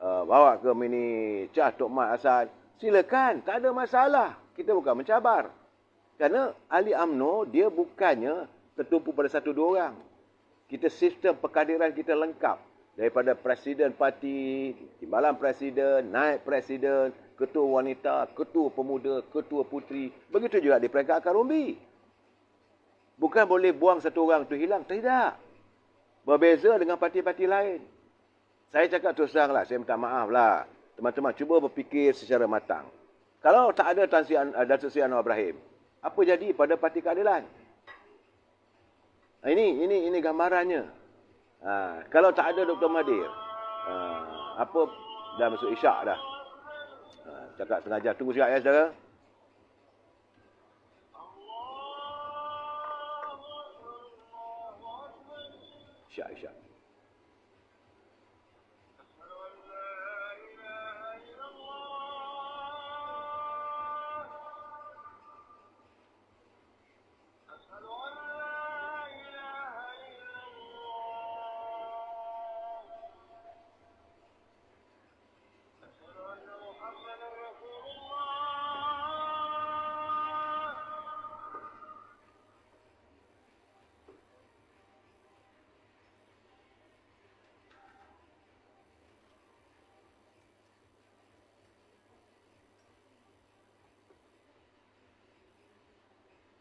Bawa ke mini Cah Tok Mat Hasan. Silakan, tak ada masalah. Kita bukan mencabar. Kerana ahli UMNO, dia bukannya tertumpu pada satu dua orang. Kita sistem perkadiran kita lengkap. Daripada presiden parti, timbalan presiden, naib presiden, ketua wanita, ketua pemuda, ketua puteri. Begitu juga di peringkat akar umbi. Bukan boleh buang satu orang tu hilang. Tidak. Berbeza dengan parti-parti lain. Saya cakap terus terang lah, saya minta maaf lah. Teman-teman, cuba berfikir secara matang. Kalau tak ada Datuk Seri Anwar Ibrahim, apa jadi pada Parti Keadilan? Ini gambarannya. Kalau tak ada Dr. Mahathir, dah masuk isyak dah. Cakap sengaja. Tunggu sekejap ya, saudara. Isyak.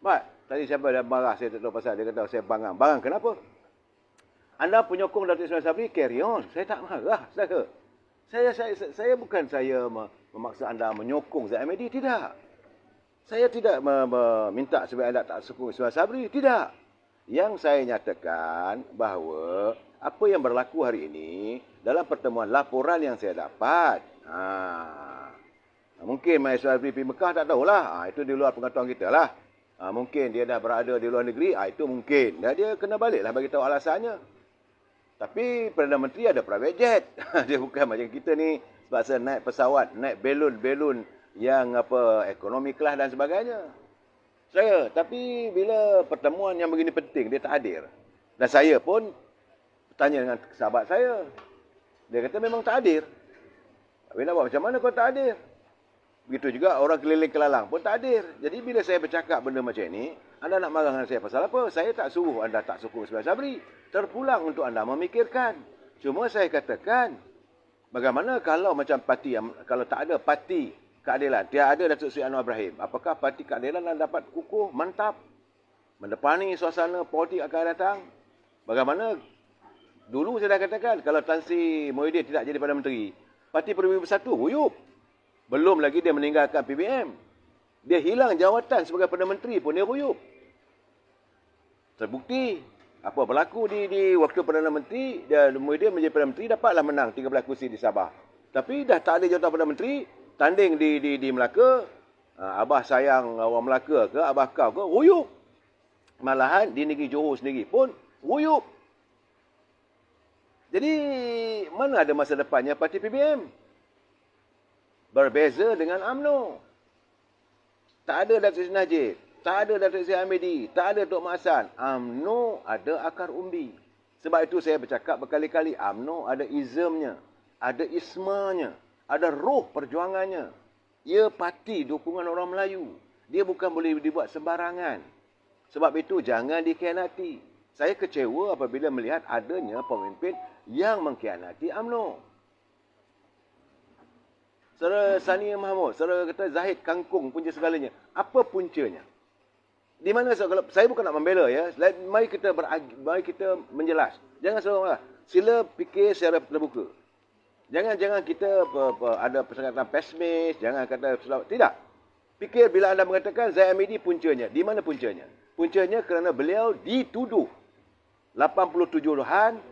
Mat, tadi siapa dah marah saya tak tahu pasal. Dia kata saya bangang. Bangang kenapa? Anda penyokong Datuk Ismail Sabri, carry on. Saya tak marah, saudara. Saya bukan saya memaksa anda menyokong Zaid Ahmadi, tidak. Saya tidak meminta supaya anda tak sokong Ismail Sabri, tidak. Yang saya nyatakan bahawa apa yang berlaku hari ini dalam pertemuan laporan yang saya dapat. Mungkin Ismail Sabri pergi Mekah, tak tahulah. Itu di luar pengetahuan kita lah. Mungkin dia dah berada di luar negeri, itu mungkin. Dan dia kena baliklah bagi tahu alasannya. Tapi Perdana Menteri ada private jet. Dia bukan macam kita ni sebab naik pesawat, naik belon-belon yang ekonomi kelas dan sebagainya. Tapi bila pertemuan yang begini penting, dia tak hadir. Dan saya pun bertanya dengan sahabat saya. Dia kata memang tak hadir. Bila buat macam mana kau tak hadir? Begitu juga orang keliling Kelalang pun tak hadir. Jadi bila saya bercakap benda macam ni, anda nak marah dengan saya pasal apa? Saya tak suruh anda tak sokong Ismail Sabri. Terpulang untuk anda memikirkan. Cuma saya katakan, bagaimana kalau macam parti, kalau tak ada parti keadilan. Tiada Datuk Seri Anwar Ibrahim. Apakah parti keadilan dapat kukuh, mantap, mendepani suasana politik akan datang? Bagaimana dulu saya dah katakan, kalau Tan Sri Muhyiddin tidak jadi Perdana Menteri, Parti Peribumi Bersatu huyup. Belum lagi dia meninggalkan PBM. Dia hilang jawatan sebagai Perdana Menteri pun dia huyup. Terbukti apa berlaku di waktu Perdana Menteri, dan Muhyiddin menjadi Perdana Menteri, dapatlah menang 13 kursi di Sabah. Tapi dah tak ada jawatan Perdana Menteri, tanding di Melaka, abah sayang orang Melaka ke, abah kau ke, huyup. Malahan di negeri Johor sendiri pun huyup. Jadi mana ada masa depannya parti PBM? Berbeza dengan UMNO. Tak ada Datuk Seri Najib, tak ada Datuk Seri Hamidi, tak ada Tok Mak Hassan. UMNO ada akar umbi. Sebab itu saya bercakap berkali-kali, UMNO ada ismnya, ada ismanya, ada roh perjuangannya. Ia parti dukungan orang Melayu. Dia bukan boleh dibuat sembarangan. Sebab itu jangan dikhianati. Saya kecewa apabila melihat adanya pemimpin yang mengkhianati UMNO. Saudara Sani Mahmud, saudara kata Zahid kangkung punca segalanya. Apa puncanya? Di mana kalau saya bukan nak membela ya. Mari kita menjelas. Jangan selalu sila fikir secara terbuka. Jangan kita ada persekatan pesimis, jangan kata tidak. Fikir bila anda mengatakan Zahid Hamidi puncanya. Di mana puncanya? Puncanya kerana beliau dituduh 87-an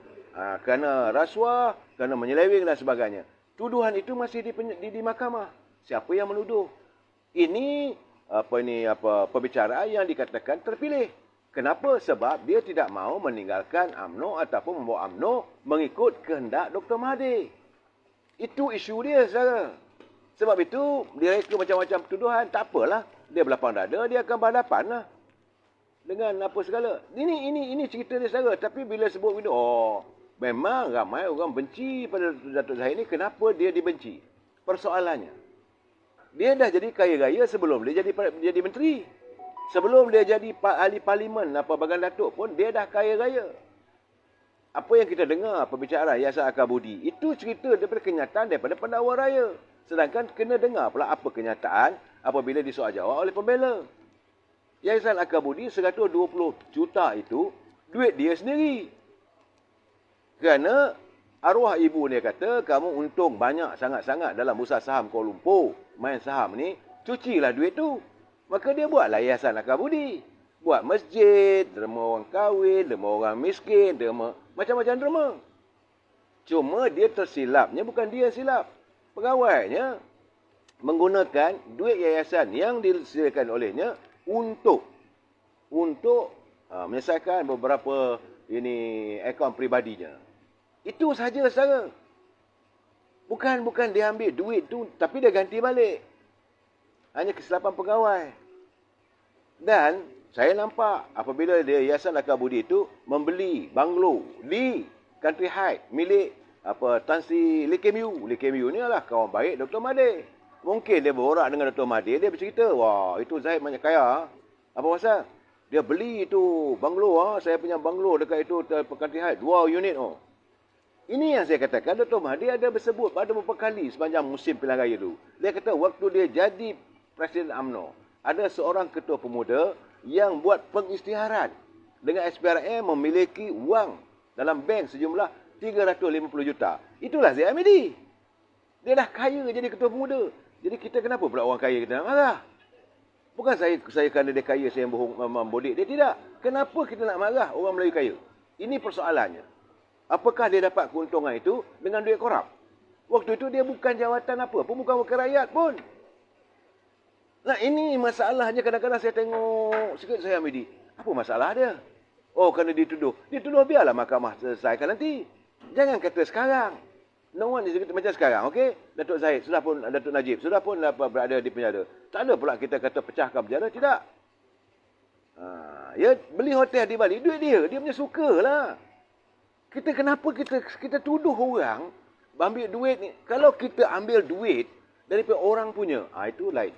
kerana rasuah, kerana menyeleweng dan sebagainya. Tuduhan itu masih di mahkamah. Siapa yang menuduh? Ini perbicaraan yang dikatakan terpilih. Kenapa? Sebab dia tidak mahu meninggalkan UMNO ataupun membawa UMNO mengikut kehendak Dr. Mahathir. Itu isu dia, saudara. Sebab itu dia reka macam-macam tuduhan, tak apalah. Dia berlapang dada, dia akan berhadapan lah dengan apa segala. Ini cerita dia, saudara. Tapi bila sebut itu, memang ramai orang benci pada Datuk Zahid ini. Kenapa dia dibenci? Persoalannya, dia dah jadi kaya raya sebelum dia jadi menteri. Sebelum dia jadi ahli parlimen, Bagan Datuk pun, dia dah kaya raya. Apa yang kita dengar perbicaraan Yayasan Akar Budi, itu cerita daripada kenyataan daripada pendakwa raya. Sedangkan kena dengar pula apa kenyataan apabila disoal jawab oleh pembela. Yayasan Akar Budi 120 juta itu duit dia sendiri. Kerana arwah ibu dia kata, kamu untung banyak sangat-sangat dalam bursa saham Kuala Lumpur, main saham ni, cucilah duit tu. Maka dia buatlah Yayasan Akar Budi. Buat masjid, derma orang kahwin, derma orang miskin, derma macam-macam derma. Cuma dia tersilapnya, bukan dia silap. Pegawainya menggunakan duit yayasan yang disediakan olehnya untuk menyelesaikan beberapa akaun peribadinya. Itu saja, saudara. Bukan dia ambil duit tu tapi dia ganti balik. Hanya kesilapan pegawai. Dan saya nampak apabila dia Yayasan Akar Budi itu membeli banglo di Country Heights milik Tan Sri Lee Kuan Yew. Lee Kuan Yew ni adalah kawan baik Dr. Mahathir. Mungkin dia berorak dengan Dr. Mahathir, dia bercerita, wah, itu Zahid banyak kaya. Apa pasal? Dia beli itu banglo, saya punya banglo dekat itu Country Heights, 2 unit. Ini yang saya katakan, Dr. Mahathir ada bersebut pada beberapa kali sepanjang musim pilihan raya itu. Dia kata waktu dia jadi Presiden UMNO, ada seorang ketua pemuda yang buat pengisytiharan dengan SPRM memiliki wang dalam bank sejumlah 350 juta. Itulah Zahid Hamidi. Dia dah kaya jadi ketua pemuda. Jadi kita kenapa pula orang kaya kita nak marah? Bukan saya kerana dia kaya saya membodik dia, tidak. Kenapa kita nak marah orang Melayu kaya? Ini persoalannya. Apakah dia dapat keuntungan itu dengan duit korap? Waktu itu dia bukan jawatan apa pun, bukan wakil rakyat pun. Nah, ini masalahnya. Kadang-kadang saya tengok sikit Zahid Hamidi. Apa masalah dia? Kerana dituduh. Dituduh biarlah mahkamah selesaikan nanti. Jangan kata sekarang. No one is macam sekarang, okey? Datuk Zahid, sudah pun Datuk Najib, sudah pun berada di penjara. Tak ada pula kita kata pecahkan penjara, tidak. Ya, beli hotel di Bali, duit dia punya suka lah. Kenapa kita tuduh orang ambil duit ni? Kalau kita ambil duit daripada orang punya, itu lain.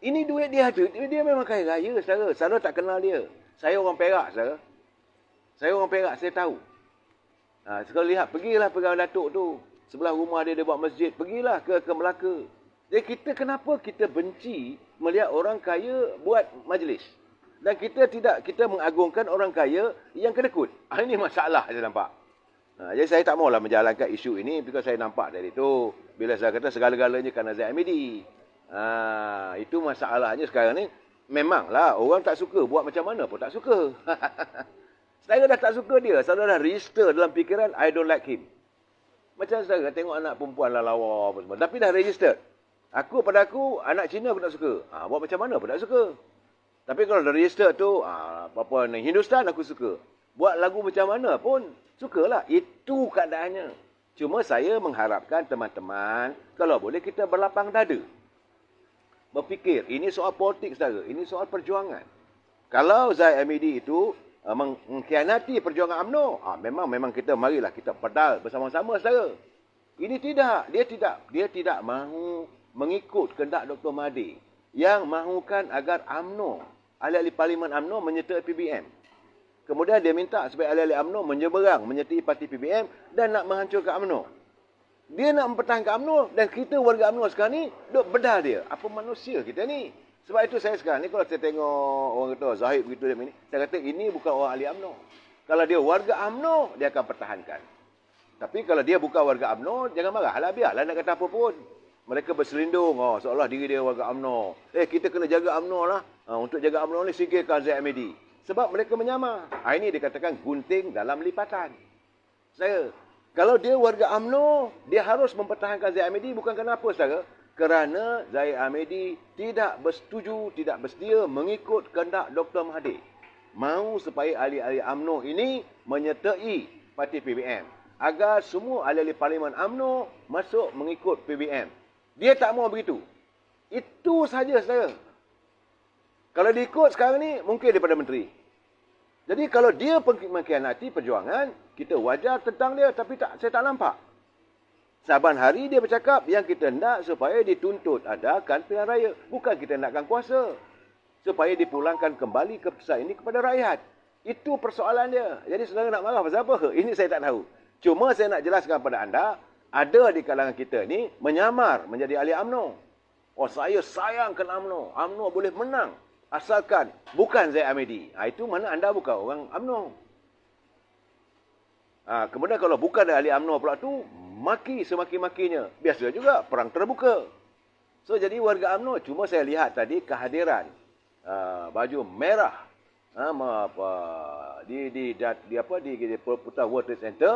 Ini duit dia ada. Dia memang kaya raya, saudara. Saudara tak kenal dia. Saya orang Perak, saudara. Saya orang Perak, saya tahu. Sekali lihat, pergilah Pegawai Datuk tu. Sebelah rumah dia buat masjid. Pergilah ke Melaka. Jadi kenapa kita benci melihat orang kaya buat majlis? Dan kita mengagungkan orang kaya yang kedekut. Ini masalah saya nampak. Jadi saya tak maulah menjalankan isu ini because saya nampak dari itu. Bila saya kata segala-galanya kerana Zaid Hamidi. Itu masalahnya sekarang ni. Memanglah orang tak suka. Buat macam mana pun tak suka. Saya dah tak suka dia. Saya dah register dalam fikiran I don't like him. Macam saya tengok anak perempuan lah lawa apa semua. Tapi dah register. Pada aku, anak Cina aku tak suka. Buat macam mana pun tak suka. Tapi kalau dah register tu, apa-apa Hindustan aku suka. Buat lagu macam mana pun, sukalah. Itu keadaannya. Cuma saya mengharapkan teman-teman, kalau boleh kita berlapang dada. Berfikir, ini soal politik saudara. Ini soal perjuangan. Kalau Zaid Hamidi itu mengkhianati perjuangan UMNO, memang kita marilah kita pedal bersama-sama saudara. Ini tidak. Dia tidak mahu mengikut kehendak Dr. Mahathir yang mahukan agar UMNO, ahli-ahli Parlimen UMNO menyertai PBM. Kemudian dia minta supaya ahli-ahli UMNO menyeberang menyertai parti PBM dan nak menghancurkan UMNO. Dia nak mempertahankan UMNO dan kita warga UMNO sekarang ni duk bedal dia. Apa manusia kita ni? Sebab itu saya sekarang ni kalau saya tengok orang kata Zahid begitu dan ini, saya kata ini bukan orang ahli UMNO. Kalau dia warga UMNO, dia akan pertahankan. Tapi kalau dia bukan warga UMNO, jangan marah. Biarlah nak kata apa pun. Mereka berselindung, seolah diri dia warga UMNO. Kita kena jaga UMNO lah. Untuk jaga UMNO ni singkirkan Zaid Hamidi. Sebab mereka menyamar. Ini dikatakan gunting dalam lipatan. Kalau dia warga UMNO, dia harus mempertahankan Zaid Hamidi bukan kenapa saudara? Kerana Zaid Hamidi tidak bersetuju, tidak bersedia mengikut kehendak Dr. Mahathir. Mahu supaya ahli-ahli UMNO ini menyertai parti PBM. Agar semua ahli-ahli Parlimen UMNO masuk mengikut PBM. Dia tak mahu begitu. Itu saja saudara. Kalau diikut sekarang ni, mungkin daripada menteri. Jadi kalau dia mengkhianati perjuangan, kita wajar tentang dia, tapi saya tak nampak. Saban hari dia bercakap yang kita hendak supaya dituntut adakan pilihan raya. Bukan kita hendakkan kuasa. Supaya dipulangkan kembali keputusan ini kepada rakyat. Itu persoalan dia. Jadi saudara nak marah pasal apa? Ini saya tak tahu. Cuma saya nak jelaskan kepada anda, ada di kalangan kita ni menyamar menjadi ahli UMNO. Saya sayangkan UMNO. UMNO boleh menang. Asalkan bukan Zaid Hamidi. Itu mana anda bukan orang UMNO. Kemudian kalau bukan ahli UMNO pula tu, maki semaki-makinya. Biasa juga, perang terbuka. So, jadi warga UMNO, cuma saya lihat tadi kehadiran baju merah di Putar World Trade Center,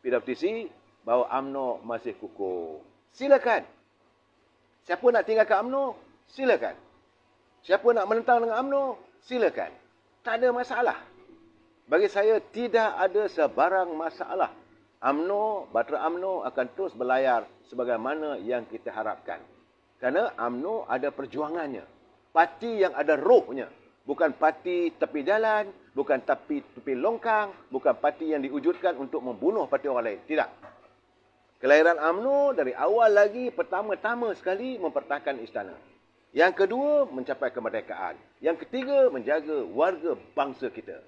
PWTC, bahawa UMNO masih kukuh. Silakan. Siapa nak tinggalkan UMNO, silakan. Siapa nak menentang dengan UMNO, silakan. Tak ada masalah. Bagi saya, tidak ada sebarang masalah. Bahtera UMNO akan terus berlayar sebagaimana yang kita harapkan. Kerana UMNO ada perjuangannya. Parti yang ada rohnya. Bukan parti tepi jalan, bukan tepi longkang, bukan parti yang diwujudkan untuk membunuh parti orang lain. Tidak. Kelahiran UMNO dari awal lagi, pertama-tama sekali mempertahankan istana. Yang kedua, mencapai kemerdekaan. Yang ketiga, menjaga warga bangsa kita.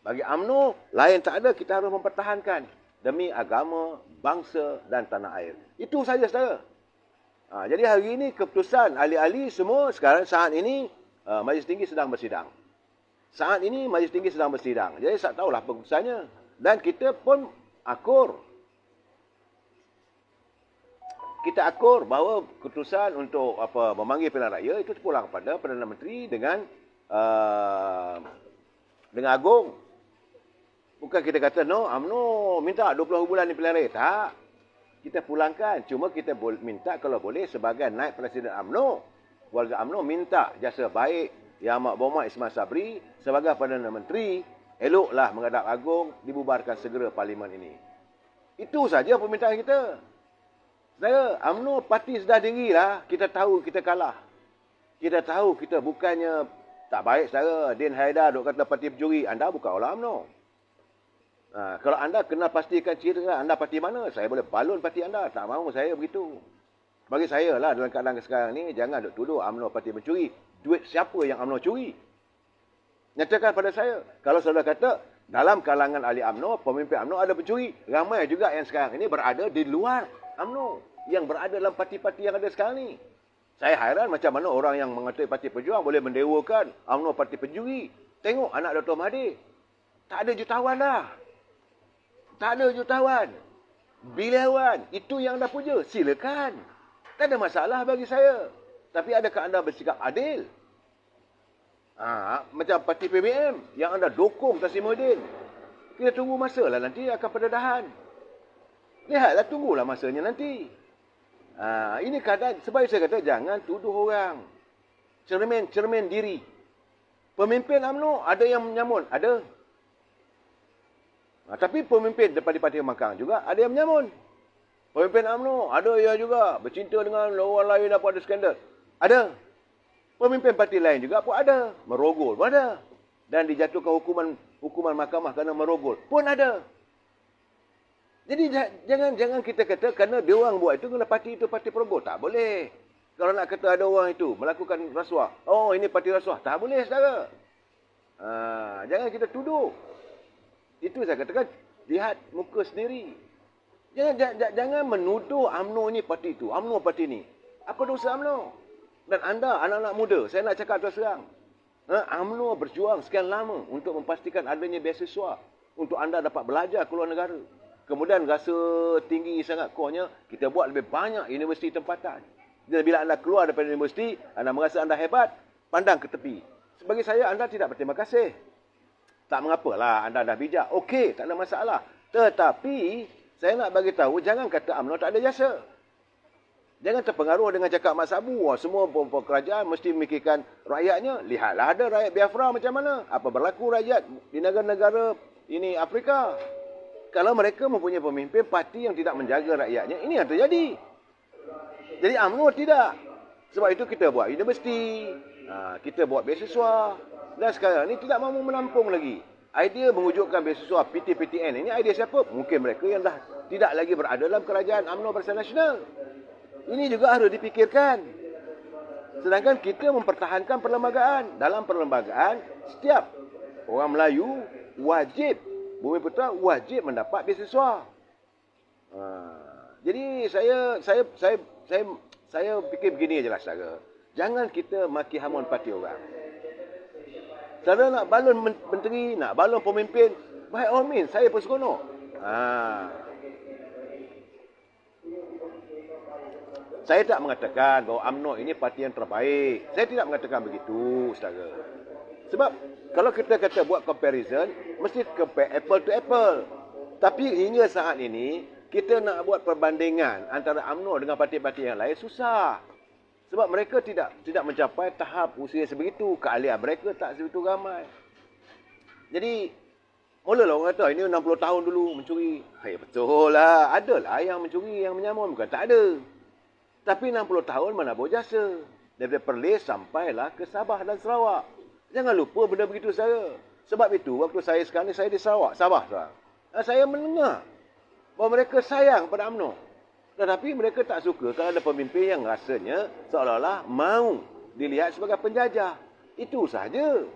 Bagi UMNO, lain tak ada, kita harus mempertahankan demi agama, bangsa dan tanah air. Itu saja saudara. Jadi hari ini keputusan ahli-ahli semua sekarang saat ini Majlis Tinggi sedang bersidang. Saat ini Majlis Tinggi sedang bersidang. Jadi saya tahulah keputusannya. Dan kita pun akur. Kita akur bahawa keputusan untuk memanggil pilihan raya itu terpulang kepada Perdana Menteri dengan Agong. Bukan kita kata, UMNO minta 20 bulan ni pilihan raya. Tak. Kita pulangkan. Cuma kita minta kalau boleh sebagai naib Presiden UMNO, warga UMNO minta jasa baik Yang Amat Berhormat Ismail Sabri sebagai Perdana Menteri, eloklah menghadap Agong, dibubarkan segera Parlimen ini. Itu saja permintaan kita. Saya, UMNO parti sedar diri lah. Kita tahu kita kalah. Kita tahu kita bukannya tak baik saudara. Din Haidar duk kata parti pencuri. Anda bukan orang UMNO. Kalau anda kena pastikan ciri anda parti mana, saya boleh balun parti anda. Tak mahu saya begitu. Bagi saya lah dalam keadaan sekarang ni, jangan duk tuduh UMNO parti pencuri. Duit siapa yang UMNO curi? Nyatakan pada saya. Kalau saudara kata, dalam kalangan ahli UMNO, pemimpin UMNO ada pencuri. Ramai juga yang sekarang ini berada di luar UMNO. Yang berada dalam parti-parti yang ada sekarang ni. Saya hairan macam mana orang yang mengatai Parti Pejuang boleh mendewakan UMNO Parti Pencuri. Tengok anak Dr. Mahathir. Tak ada jutawan dah. Tak ada jutawan. Biliawan. Itu yang anda puja. Silakan. Tak ada masalah bagi saya. Tapi adakah anda bersikap adil? Macam Parti PBM yang anda dukung Tasimuddin. Kita tunggu masalah nanti akan pendedahan. Lihatlah, tunggulah masanya nanti. Ini keadaan, sebab saya kata jangan tuduh orang. Cermin diri. Pemimpin UMNO ada yang menyamun, ada. Tapi pemimpin daripada Parti Kemakang juga ada yang menyamun. Pemimpin UMNO ada yang juga bercinta dengan orang lain apa ada skandal. Ada. Pemimpin parti lain juga pun ada. Merogol pun ada. Dan dijatuhkan hukuman mahkamah kerana merogol pun ada. Jadi jangan kita kata kerana dia orang buat itu, kerana parti itu parti perogol. Tak boleh. Kalau nak kata ada orang itu melakukan rasuah. Oh, ini parti rasuah. Tak boleh, saudara. Jangan kita tuduh. Itu saya katakan, lihat muka sendiri. Jangan menuduh UMNO ni parti itu, UMNO parti ni. Apa dosa UMNO? Dan anda, anak-anak muda, saya nak cakap terus terang. UMNO berjuang sekian lama untuk memastikan adanya beasiswa untuk anda dapat belajar keluar negara. Kemudian rasa tinggi sangat kuatnya, kita buat lebih banyak universiti tempatan. Dan bila anda keluar daripada universiti, anda merasa anda hebat, pandang ke tepi. Sebagai saya, anda tidak berterima kasih. Tak mengapalah, anda dah bijak. Okey, tak ada masalah. Tetapi, saya nak bagi tahu, jangan kata UMNO tak ada jasa. Jangan terpengaruh dengan cakap Mak Sabu. Semua kerajaan mesti memikirkan rakyatnya. Lihatlah ada rakyat Biafra macam mana. Apa berlaku rakyat di negara-negara ini Afrika. Kalau mereka mempunyai pemimpin parti yang tidak menjaga rakyatnya, ini yang terjadi. Jadi UMNO tidak. Sebab itu kita buat universiti. Kita buat beasiswa. Dan sekarang ini tidak mahu menampung lagi. Idea mewujudkan beasiswa PT-PTN. Ini idea siapa? Mungkin mereka yang dah tidak lagi berada dalam kerajaan UMNO Barisan Nasional. Ini juga harus dipikirkan. Sedangkan kita mempertahankan perlembagaan. Dalam perlembagaan, setiap orang Melayu wajib, Bumi Putra wajib mendapat beasiswa. Jadi saya fikir begini aja lah, saudara. Jangan kita maki hamun parti orang. Saudara nak balon menteri, nak balon pemimpin, by all means, saya pun seronok. Saya tak mengatakan bahawa UMNO ini parti yang terbaik. Saya tidak mengatakan begitu, saudara. Sebab kalau kita kata buat comparison, mesti compare apple to apple. Tapi hingga saat ini, kita nak buat perbandingan antara UMNO dengan parti-parti yang lain susah. Sebab mereka tidak mencapai tahap usia sebegitu. Keahlian mereka tak sebegitu ramai. Jadi, mulalah orang kata, ini 60 tahun dulu mencuri. Betul lah. Adalah yang mencuri, yang menyamun. Bukan tak ada. Tapi 60 tahun mana berjasa. Daripada Perlis sampailah ke Sabah dan Sarawak. Jangan lupa benda begitu saya. Sebab itu, waktu saya sekarang ni, saya di Sarawak. Sabah. Saya mendengar bahawa mereka sayang pada UMNO. Tetapi mereka tak suka kalau ada pemimpin yang rasanya seolah-olah mahu dilihat sebagai penjajah. Itu sahaja.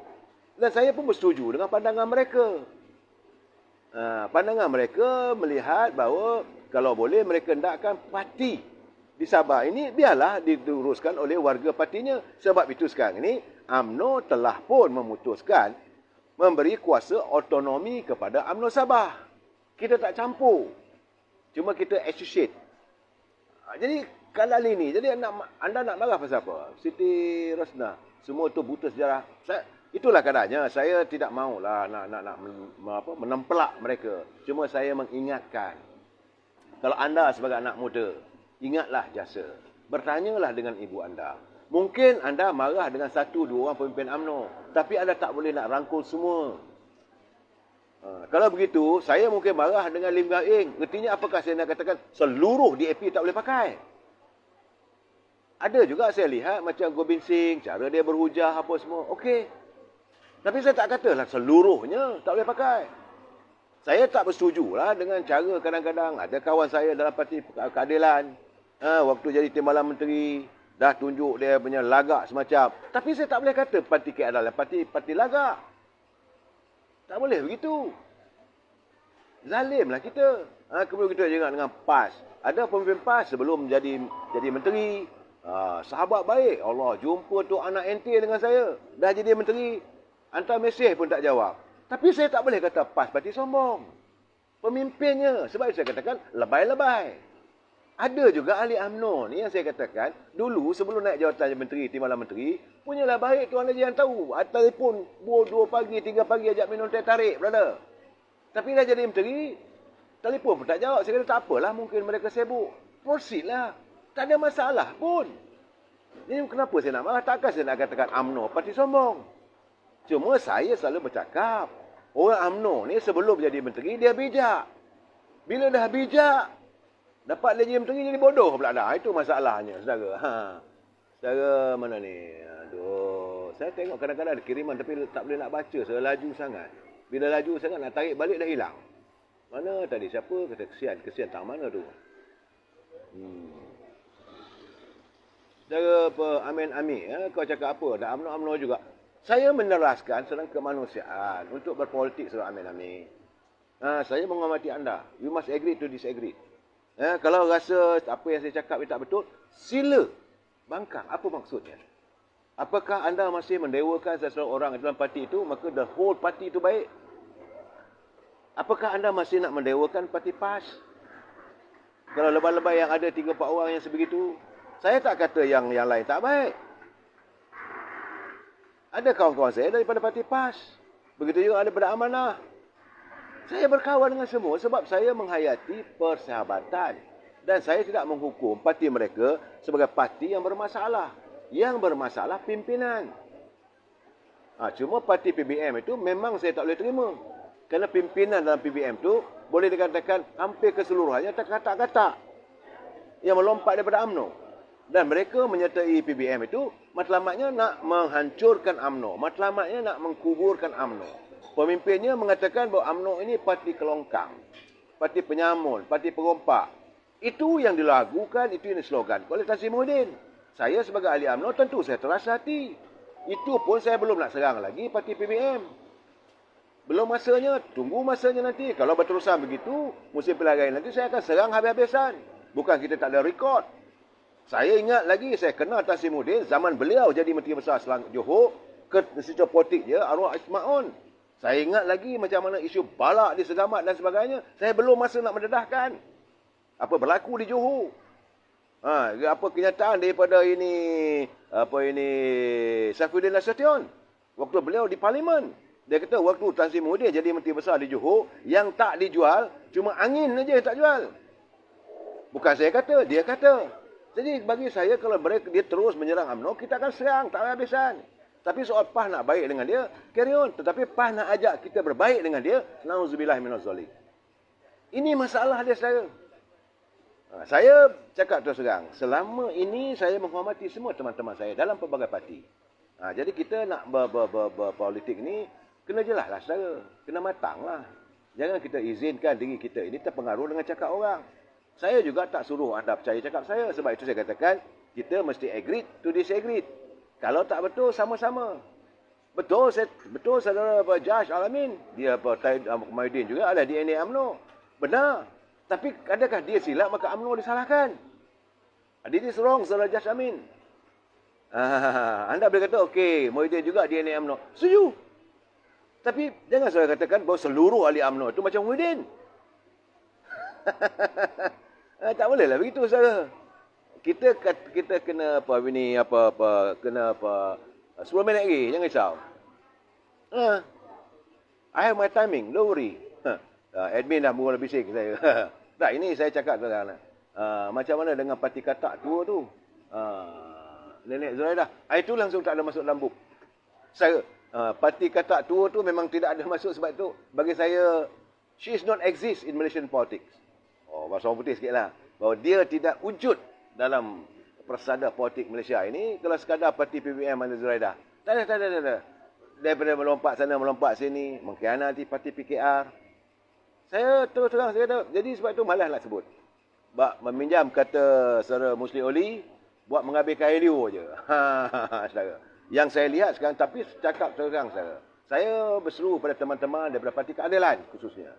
Dan saya pun bersetuju dengan pandangan mereka. Pandangan mereka melihat bahawa kalau boleh mereka hendakkan parti di Sabah ini biarlah diuruskan oleh warga partinya. Sebab itu sekarang ini UMNO telah pun memutuskan memberi kuasa otonomi kepada UMNO Sabah. Kita tak campur. Cuma kita associate. Jadi kalau ini, jadi anda nak marah pasal apa? Siti Rosnah, semua itu buta sejarah. Itulah keadaannya. Saya tidak maulah nak menempelak mereka. Cuma saya mengingatkan. Kalau anda sebagai anak muda, ingatlah jasa. Bertanyalah dengan ibu anda. Mungkin anda marah dengan 1-2 orang pemimpin UMNO. Tapi anda tak boleh nak rangkul semua. Kalau begitu, saya mungkin marah dengan Lim Gak Eng. Artinya apakah saya nak katakan seluruh DAP tak boleh pakai? Ada juga saya lihat macam Gobind Singh, cara dia berhujah apa semua. Okey. Tapi saya tak katalah seluruhnya tak boleh pakai. Saya tak bersetujulah dengan cara kadang-kadang ada kawan saya dalam Parti Keadilan. Waktu jadi timbalan menteri, dah tunjuk dia punya lagak semacam. Tapi saya tak boleh kata Parti Keadilan, parti lagak. Tak boleh begitu. Zalimlah kita. Kemudian kita juga dengan PAS. Ada pemimpin PAS sebelum jadi menteri. Sahabat baik. Allah, jumpa tu anak ente dengan saya. Dah jadi menteri. Hantar mesej pun tak jawab. Tapi saya tak boleh kata PAS parti sombong. Pemimpinnya. Sebab saya katakan, lebay-lebay. Ada juga ahli UMNO ni yang saya katakan, dulu sebelum naik jawatan menteri, timbalan menteri, punyalah baik tuan aja yang tahu. Telefon 2 pagi, 3 pagi ajak minum teh tarik, brother. Tapi dah jadi menteri, telefon pun tak jawab. Saya kata tak apalah, mungkin mereka sibuk. Proceed lah. Tak ada masalah pun. Jadi kenapa saya nak marah? Takkan saya nak katakan UMNO parti sombong. Cuma saya selalu bercakap, orang UMNO ni sebelum jadi menteri, dia bijak. Bila dah bijak, dapat dia jadi menteri, jadi bodoh pula dah. Itu masalahnya, saudara. Saudara mana ni? Aduh. Saya tengok kadang-kadang ada kiriman tapi tak boleh nak baca. Saya laju sangat. Bila laju sangat, nak tarik balik dah hilang. Mana tadi? Siapa kata kesian tak mana tu? Saudara Amin, kau cakap apa? Dah UMNO juga. Saya meneraskan sedang kemanusiaan untuk berpolitik, saudara Amin. Saya menghormati anda. You must agree to disagree. Kalau rasa apa yang saya cakap tak betul, sila bangkang. Apa maksudnya? Apakah anda masih mendewakan seseorang dalam parti itu, maka the whole parti itu baik? Apakah anda masih nak mendewakan parti PAS? Kalau lebay-lebay yang ada 3-4 orang yang sebegitu, saya tak kata yang lain tak baik. Ada kawan-kawan saya daripada parti PAS. Begitu juga ada daripada Amanah. Saya berkawan dengan semua sebab saya menghayati persahabatan. Dan saya tidak menghukum parti mereka sebagai parti yang bermasalah. Yang bermasalah pimpinan. Cuma parti PBM itu memang saya tak boleh terima. Kerana pimpinan dalam PBM itu boleh dikatakan hampir keseluruhannya terkatak-katak. Yang melompat daripada UMNO. Dan mereka menyertai PBM itu matlamatnya nak menghancurkan UMNO. Matlamatnya nak mengkuburkan UMNO. Pemimpinnya mengatakan bahawa UMNO ini parti kelongkang. Parti penyamun, parti perompak. Itu yang dilagukan, itu yang dislogan oleh Tan Sri Muhyiddin. Saya sebagai ahli UMNO tentu saya terasa hati. Itu pun saya belum nak serang lagi parti PBM. Belum masanya, tunggu masanya nanti. Kalau berterusan begitu, musim pilihan nanti saya akan serang habis-habisan. Bukan kita tak ada rekod. Saya ingat lagi, saya kenal Tan Sri Muhyiddin zaman beliau jadi Menteri Besar Johor, ke secara politik dia, arwah Ismaun. Saya ingat lagi macam mana isu balak di Segamat dan sebagainya. Saya belum masa nak mendedahkan. Apa berlaku di Johor. Apa kenyataan daripada Saifuddin Nasution. Waktu beliau di Parlimen. Dia kata waktu Tan Sri Muhyiddin jadi Menteri Besar di Johor, yang tak dijual, cuma angin saja yang tak jual. Bukan saya kata, dia kata. Jadi bagi saya kalau dia terus menyerang UMNO, kita akan serang, tak habis-habisan. Tapi soal PAS nak baik dengan dia, carry on. Tetapi PAS nak ajak kita berbaik dengan dia, na'udzubillah minaz zalik. Ini masalah dia saya. Saya cakap terus terang, selama ini saya menghormati semua teman-teman saya dalam pelbagai parti. Jadi kita nak berpolitik ni, kena jelas lah saudara. Kena matang lah. Jangan kita izinkan diri kita ini terpengaruh dengan cakap orang. Saya juga tak suruh anda percaya cakap saya. Sebab itu saya katakan, kita mesti agree to disagree. Kalau tak betul, sama-sama. Betul saudara Judge Al-Amin. Dia Taib Muhyiddin juga ada DNA UMNO. Benar. Tapi adakah dia silap, maka UMNO disalahkan? This is wrong, saudara Judge Amin. Anda boleh kata, okey, Muhyiddin juga DNA UMNO. Setuju. Tapi jangan saya katakan bahawa seluruh ahli UMNO itu macam Muhyiddin. Tak boleh lah begitu saudara. Kita kena kena 10 minit lagi, jangan risau. I have my timing, don't worry. Admin dah mula bising saya. Tak, ini saya cakap terang. Macam mana dengan parti katak tua tu? Nenek Zuraidah. Itu langsung tak ada masuk dalam buk. Saya, parti katak tua tu memang tidak ada masuk sebab itu. Bagi saya, she is not exist in Malaysian politics. Bahasa orang putih sikit lah. Bahawa dia tidak wujud dalam persada politik Malaysia ini. Kalau sekadar parti PBM Nenek Zuraidah. Tak ada. Daripada melompat sana, melompat sini. Mengkhianati parti PKR. Saya terus terang saya kata, jadi sebab itu malaslah sebut. Meminjam kata saudara Musli Oli, buat mengambil kain liur je. Saudara. Yang saya lihat sekarang, tapi cakap terang saudara. Saya berseru pada teman-teman daripada Parti Keadilan khususnya.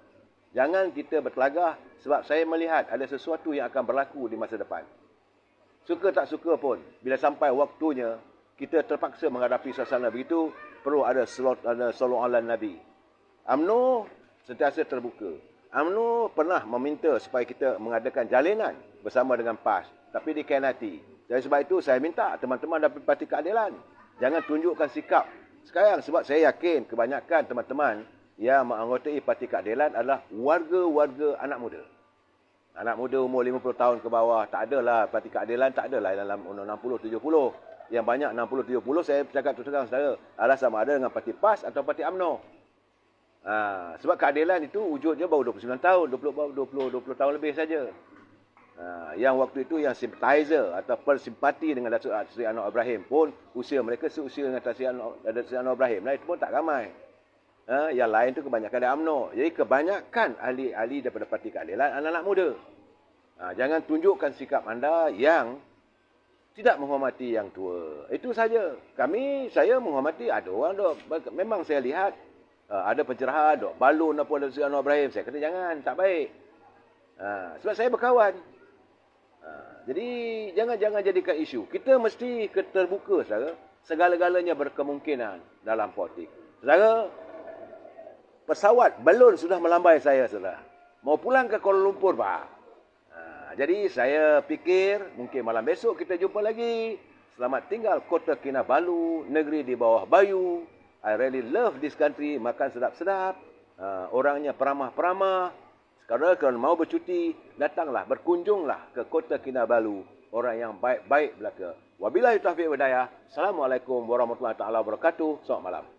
Jangan kita bertelagah sebab saya melihat ada sesuatu yang akan berlaku di masa depan. Suka tak suka pun, bila sampai waktunya, kita terpaksa menghadapi suasana begitu, perlu ada soalan Nabi. UMNO sentiasa terbuka. UMNO pernah meminta supaya kita mengadakan jalinan bersama dengan PAS, tapi dikhianati. Dari sebab itu, saya minta teman-teman daripada Parti Keadilan, jangan tunjukkan sikap sekarang, sebab saya yakin kebanyakan teman-teman yang menganggotai Parti Keadilan adalah warga-warga anak muda. Anak muda umur 50 tahun ke bawah, tak adalah Parti Keadilan, tak adalah dalam umur 60-70. Yang banyak 60-70, saya cakap terus-terang saudara, adalah sama ada dengan Parti PAS atau Parti UMNO. Sebab keadilan itu wujudnya baru 29 tahun, 20 tahun lebih saja. Yang waktu itu yang sympathizer atau bersimpati dengan Datuk Seri Anwar Ibrahim pun usia mereka seusia dengan Datuk Seri Anwar Ibrahim. Nah, itu pun tak ramai. Yang lain tu kebanyakan dari UMNO. Jadi kebanyakan ahli-ahli daripada Parti Keadilan anak-anak muda. Jangan tunjukkan sikap anda yang tidak menghormati yang tua. Itu saja. Saya menghormati, ada orang dok. Memang saya lihat ada pencerahan dok, balun apa Datuk Seri Anwar Ibrahim. Saya kata jangan, tak baik. Sebab saya berkawan. Jadi jangan jadikan isu. Kita mesti terbuka, saudara. Segala-galanya berkemungkinan dalam politik. Saudara, pesawat balon sudah melambai saya, saudara. Mau pulang ke Kuala Lumpur, Pak. Jadi saya fikir mungkin malam besok kita jumpa lagi. Selamat tinggal Kota Kinabalu, negeri di bawah bayu. I really love this country. Makan sedap-sedap. Orangnya peramah-peramah. Sekarang kalau mau bercuti, datanglah, berkunjunglah ke Kota Kinabalu. Orang yang baik-baik belaka. Wabillahi taufiq wal hidayah. Assalamualaikum warahmatullahi taala wabarakatuh. Selamat malam.